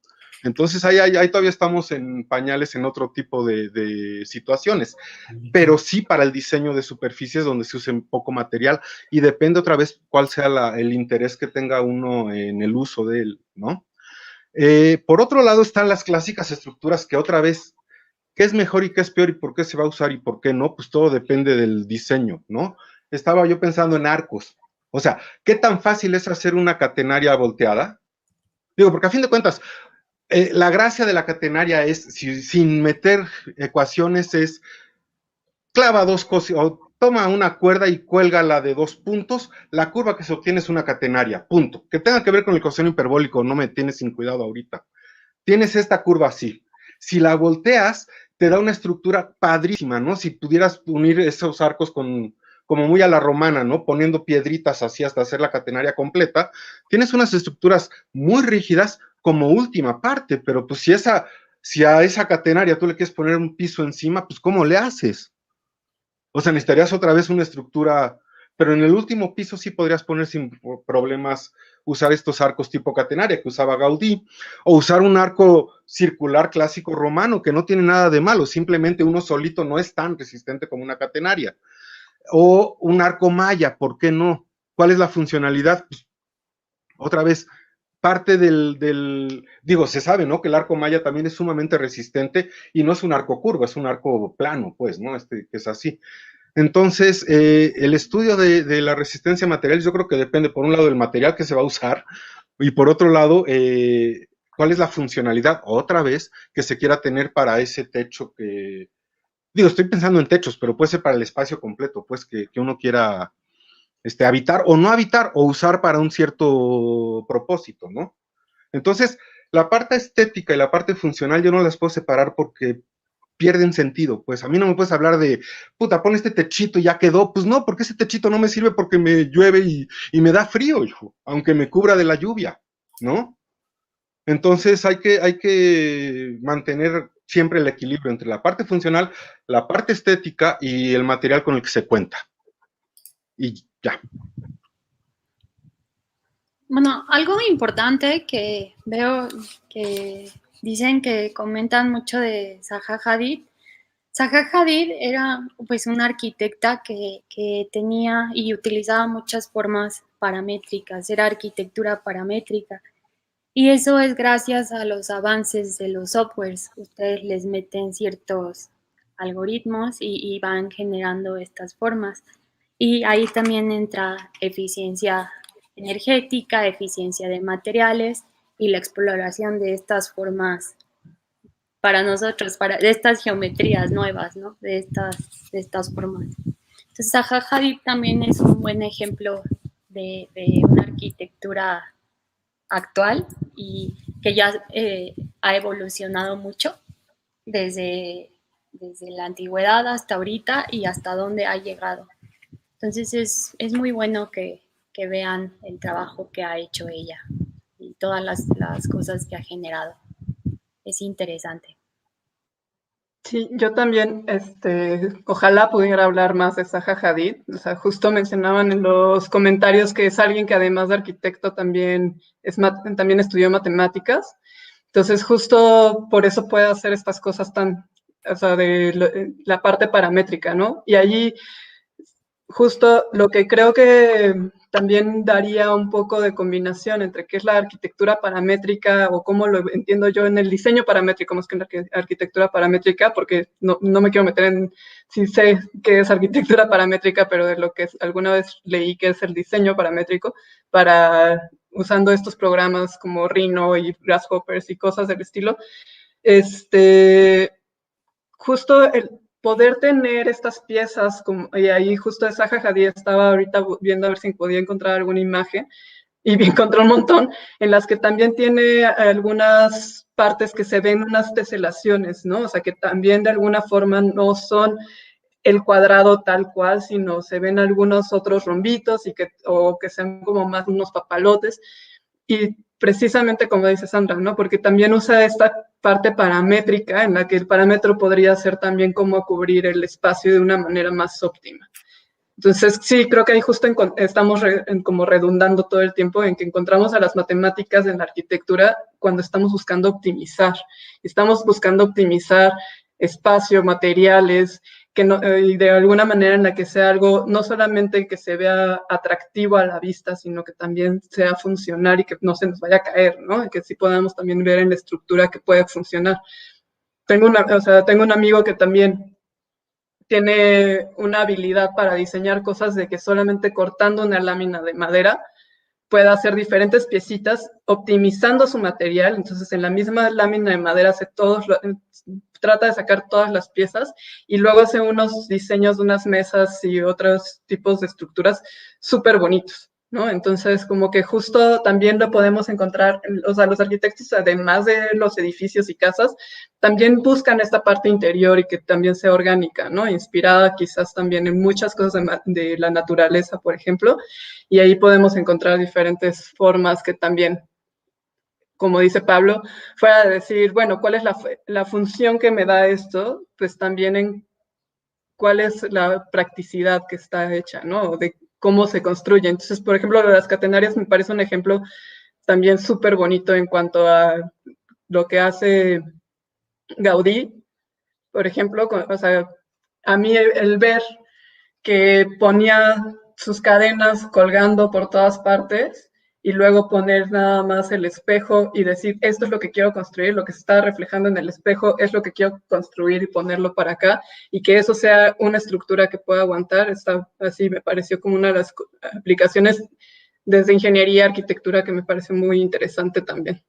Entonces ahí todavía estamos en pañales en otro tipo de situaciones, pero sí para el diseño de superficies donde se use poco material y depende otra vez cuál sea el interés que tenga uno en el uso de él, ¿no? Por otro lado están las clásicas estructuras que otra vez, ¿qué es mejor y qué es peor y por qué se va a usar y por qué no? Pues todo depende del diseño, ¿no? Estaba yo pensando en arcos. O sea, ¿qué tan fácil es hacer una catenaria volteada? Digo, porque a fin de cuentas, la gracia de la catenaria es, sin meter ecuaciones, es clava dos cosas, o toma una cuerda y cuélgala de 2 puntos, la curva que se obtiene es una catenaria, punto. Que tenga que ver con el coseno hiperbólico, no me tienes sin cuidado ahorita. Tienes esta curva así. Si la volteas, te da una estructura padrísima, ¿no? Si pudieras unir esos arcos como muy a la romana, ¿no? Poniendo piedritas así hasta hacer la catenaria completa, tienes unas estructuras muy rígidas como última parte, pero pues si a esa catenaria tú le quieres poner un piso encima, pues ¿cómo le haces? O sea, necesitarías otra vez una estructura, pero en el último piso sí podrías poner sin problemas usar estos arcos tipo catenaria que usaba Gaudí, o usar un arco circular clásico romano, que no tiene nada de malo, simplemente uno solito no es tan resistente como una catenaria. O un arco maya, ¿por qué no? ¿Cuál es la funcionalidad? Pues, otra vez, parte digo, se sabe, ¿no? Que el arco maya también es sumamente resistente y no es un arco curvo, es un arco plano, pues, ¿no? Que es así. Entonces, el estudio de la resistencia a materiales yo creo que depende, por un lado, del material que se va a usar y por otro lado, cuál es la funcionalidad, otra vez, que se quiera tener para ese techo que... Digo, estoy pensando en techos, pero puede ser para el espacio completo, pues, que uno quiera habitar o no habitar o usar para un cierto propósito, ¿no? Entonces, la parte estética y la parte funcional yo no las puedo separar porque pierden sentido, pues a mí no me puedes hablar de, puta, pon este techito y ya quedó, pues no, porque ese techito no me sirve porque me llueve y me da frío, hijo, aunque me cubra de la lluvia, ¿no? Entonces hay que mantener siempre el equilibrio entre la parte funcional, la parte estética y el material con el que se cuenta. Y ya. Bueno, algo importante que veo que dicen que comentan mucho de Zaha Hadid. Zaha Hadid era pues una arquitecta que tenía y utilizaba muchas formas paramétricas, era arquitectura paramétrica. Y eso es gracias a los avances de los softwares. Ustedes les meten ciertos algoritmos y van generando estas formas. Y ahí también entra eficiencia energética, eficiencia de materiales y la exploración de estas formas para nosotros, de estas geometrías nuevas, ¿no? De estas formas. Entonces, Zaha Hadid también es un buen ejemplo de una arquitectura actual y que ya ha evolucionado mucho desde la antigüedad hasta ahorita y hasta dónde ha llegado. Entonces es muy bueno que vean el trabajo que ha hecho ella y todas las cosas que ha generado. Es interesante. Sí, yo también, ojalá pudiera hablar más de Zaha Hadid. O sea, justo mencionaban en los comentarios que es alguien que además de arquitecto también estudió matemáticas. Entonces, justo por eso puede hacer estas cosas tan o sea, la parte paramétrica, ¿no? Y allí justo lo que creo que también daría un poco de combinación entre qué es la arquitectura paramétrica o cómo lo entiendo yo en el diseño paramétrico más que en la arquitectura paramétrica, porque no me quiero meter en si sé qué es arquitectura paramétrica, pero de lo que alguna vez leí que es el diseño paramétrico para usando estos programas como Rhino y Grasshoppers y cosas del estilo. Justo el poder tener estas piezas, y ahí justo Zaha Hadid estaba ahorita viendo a ver si podía encontrar alguna imagen, y encontré un montón, en las que también tiene algunas partes que se ven unas teselaciones, ¿no? O sea, que también de alguna forma no son el cuadrado tal cual, sino se ven algunos otros rombitos o que sean como más unos papalotes. Y precisamente como dice Sandra, ¿no? Porque también usa esta parte paramétrica en la que el parámetro podría ser también cómo cubrir el espacio de una manera más óptima. Entonces, sí, creo que ahí justo estamos como redundando todo el tiempo en que encontramos a las matemáticas en la arquitectura cuando estamos buscando optimizar. Estamos buscando optimizar espacio, materiales, y de alguna manera en la que sea algo, no solamente que se vea atractivo a la vista, sino que también sea funcional y que no se nos vaya a caer, ¿no? Y que sí podamos también ver en la estructura que puede funcionar. Tengo un amigo que también tiene una habilidad para diseñar cosas de que solamente cortando una lámina de madera pueda hacer diferentes piecitas, optimizando su material. Entonces, en la misma lámina de madera trata de sacar todas las piezas y luego hace unos diseños de unas mesas y otros tipos de estructuras súper bonitos, ¿no? Entonces, como que justo también lo podemos encontrar, o sea, los arquitectos, además de los edificios y casas, también buscan esta parte interior y que también sea orgánica, ¿no? Inspirada quizás también en muchas cosas de la naturaleza, por ejemplo, y ahí podemos encontrar diferentes formas que también, como dice Pablo, fuera de decir, bueno, ¿cuál es la función que me da esto? Pues también en cuál es la practicidad que está hecha, ¿no? De cómo se construye. Entonces, por ejemplo, lo de las catenarias me parece un ejemplo también súper bonito en cuanto a lo que hace Gaudí, por ejemplo, o sea, a mí el ver que ponía sus cadenas colgando por todas partes y luego poner nada más el espejo y decir, esto es lo que quiero construir, lo que se está reflejando en el espejo es lo que quiero construir y ponerlo para acá, y que eso sea una estructura que pueda aguantar, así me pareció como una de las aplicaciones desde ingeniería, arquitectura, que me parece muy interesante también.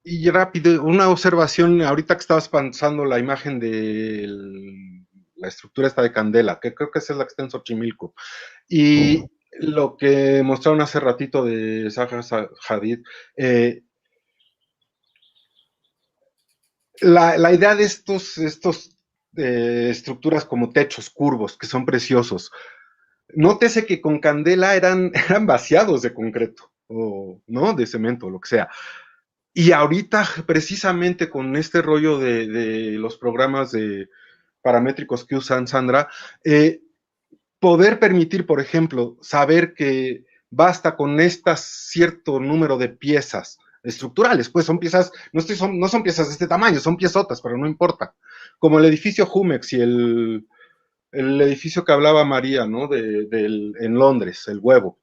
Y rápido, una observación, ahorita que estabas pasando la imagen de la estructura esta de Candela, que creo que esa es la que está en Xochimilco, y lo que mostraron hace ratito de Zaha Hadid, la idea de estos estructuras como techos curvos, que son preciosos, nótese que con Candela eran vaciados de concreto, o no, de cemento, lo que sea. Y ahorita, precisamente con este rollo de los programas paramétricos que usan Sandra, poder permitir, por ejemplo, saber que basta con cierto número de piezas estructurales, pues son piezas, no son piezas de este tamaño, son piezotas, pero no importa. Como el edificio Jumex y el edificio que hablaba María, ¿no? En Londres, el huevo.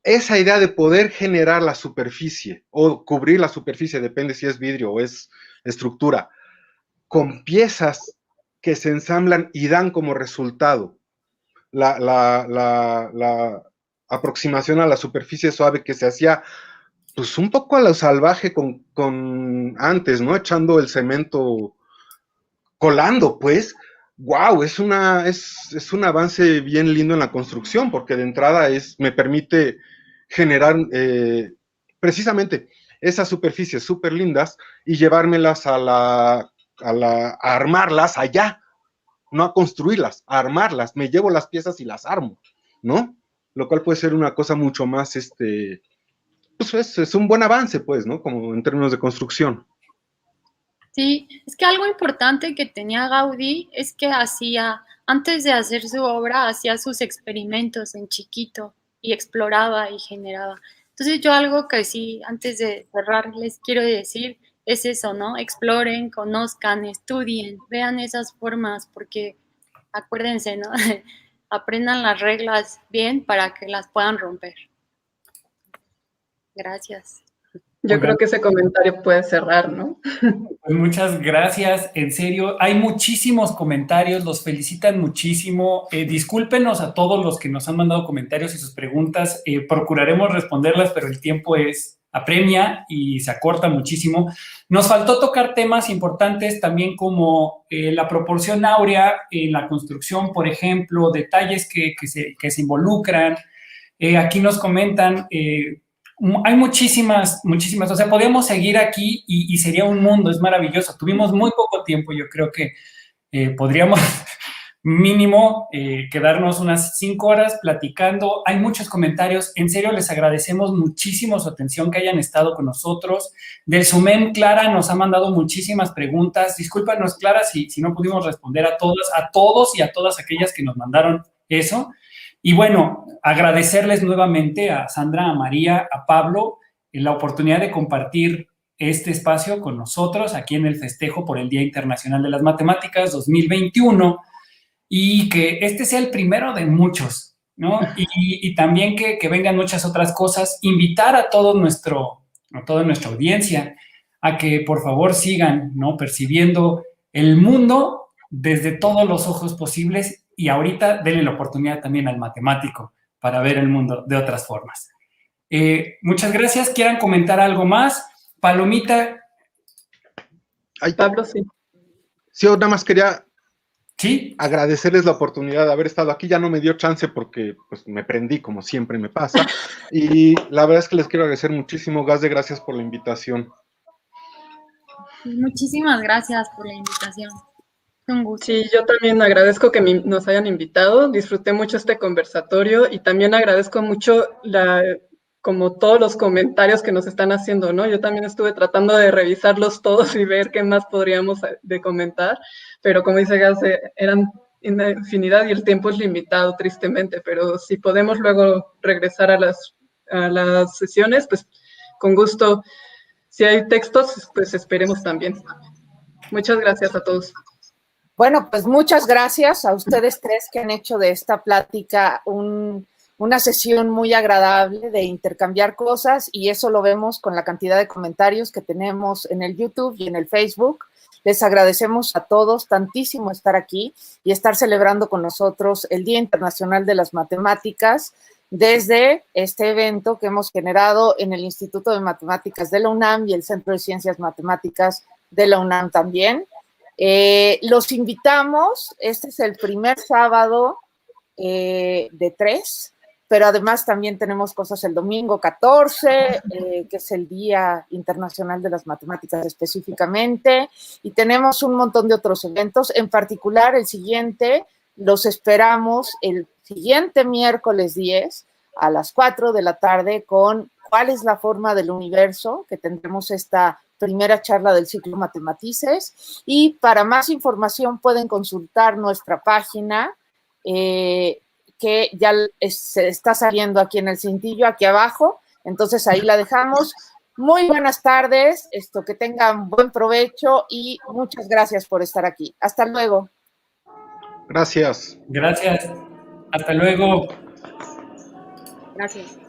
Esa idea de poder generar la superficie o cubrir la superficie, depende si es vidrio o es estructura, con piezas que se ensamblan y dan como resultado la aproximación a la superficie suave que se hacía pues un poco a lo salvaje con antes, ¿no? Echando el cemento, colando, pues. Wow, es un avance bien lindo en la construcción, porque de entrada me permite generar precisamente esas superficies súper lindas y llevármelas a armarlas allá, no a construirlas, a armarlas. Me llevo las piezas y las armo, ¿no? Lo cual puede ser una cosa mucho más, pues es un buen avance, pues, ¿no? Como en términos de construcción. Sí, es que algo importante que tenía Gaudí es que antes de hacer su obra, hacía sus experimentos en chiquito y exploraba y generaba. Entonces yo algo que sí, antes de cerrar, les quiero decir es eso, ¿no? Exploren, conozcan, estudien, vean esas formas, porque acuérdense, ¿no? Aprendan las reglas bien para que las puedan romper. Gracias. Yo creo que ese comentario puede cerrar, ¿no? Pues muchas gracias, en serio. Hay muchísimos comentarios, los felicitan muchísimo. Discúlpenos a todos los que nos han mandado comentarios y sus preguntas. Procuraremos responderlas, pero el tiempo apremia y se acorta muchísimo. Nos faltó tocar temas importantes también como la proporción áurea en la construcción, por ejemplo, detalles que se involucran. Aquí nos comentan... hay muchísimas, o sea, podemos seguir aquí y sería un mundo, es maravilloso. Tuvimos muy poco tiempo, yo creo que podríamos mínimo quedarnos unas 5 horas platicando. Hay muchos comentarios, en serio les agradecemos muchísimo su atención, que hayan estado con nosotros. Del SUMEM, Clara nos ha mandado muchísimas preguntas. Discúlpanos, Clara, si no pudimos responder a todos y a todas aquellas que nos mandaron eso. Y bueno, agradecerles nuevamente a Sandra, a María, a Pablo, la oportunidad de compartir este espacio con nosotros aquí en el festejo por el Día Internacional de las Matemáticas 2021 y que este sea el primero de muchos, ¿no? Y también que vengan muchas otras cosas. Invitar a toda nuestra audiencia a que por favor sigan, ¿no? Percibiendo el mundo desde todos los ojos posibles. Y ahorita denle la oportunidad también al matemático para ver el mundo de otras formas. Muchas gracias. ¿Quieran comentar algo más? Palomita. Ay, Pablo, sí. Sí, yo nada más quería ¿Sí? agradecerles la oportunidad de haber estado aquí. Ya no me dio chance porque pues, me prendí, como siempre me pasa. Y la verdad es que les quiero agradecer muchísimo. Gas de gracias por la invitación. Muchísimas gracias por la invitación. Un gusto. Sí, yo también agradezco que nos hayan invitado, disfruté mucho este conversatorio y también agradezco mucho como todos los comentarios que nos están haciendo, ¿no? Yo también estuve tratando de revisarlos todos y ver qué más podríamos de comentar, pero como dice Gas, eran una infinidad y el tiempo es limitado, tristemente, pero si podemos luego regresar a las sesiones, pues con gusto. Si hay textos, pues esperemos también. Muchas gracias a todos. Bueno, pues muchas gracias a ustedes tres que han hecho de esta plática una sesión muy agradable de intercambiar cosas y eso lo vemos con la cantidad de comentarios que tenemos en el YouTube y en el Facebook. Les agradecemos a todos tantísimo estar aquí y estar celebrando con nosotros el Día Internacional de las Matemáticas desde este evento que hemos generado en el Instituto de Matemáticas de la UNAM y el Centro de Ciencias Matemáticas de la UNAM también. Los invitamos, este es el primer sábado de 3, pero además también tenemos cosas el domingo 14, que es el Día Internacional de las Matemáticas específicamente, y tenemos un montón de otros eventos, en particular el siguiente, los esperamos el siguiente miércoles 10 a las 4 de la tarde con ¿Cuál es la forma del universo?, que tendremos esta primera charla del ciclo Matematices, y para más información pueden consultar nuestra página que ya se está saliendo aquí en el cintillo, aquí abajo, entonces ahí la dejamos. Muy buenas tardes, que tengan buen provecho y muchas gracias por estar aquí. Hasta luego. Gracias. Gracias. Hasta luego. Gracias.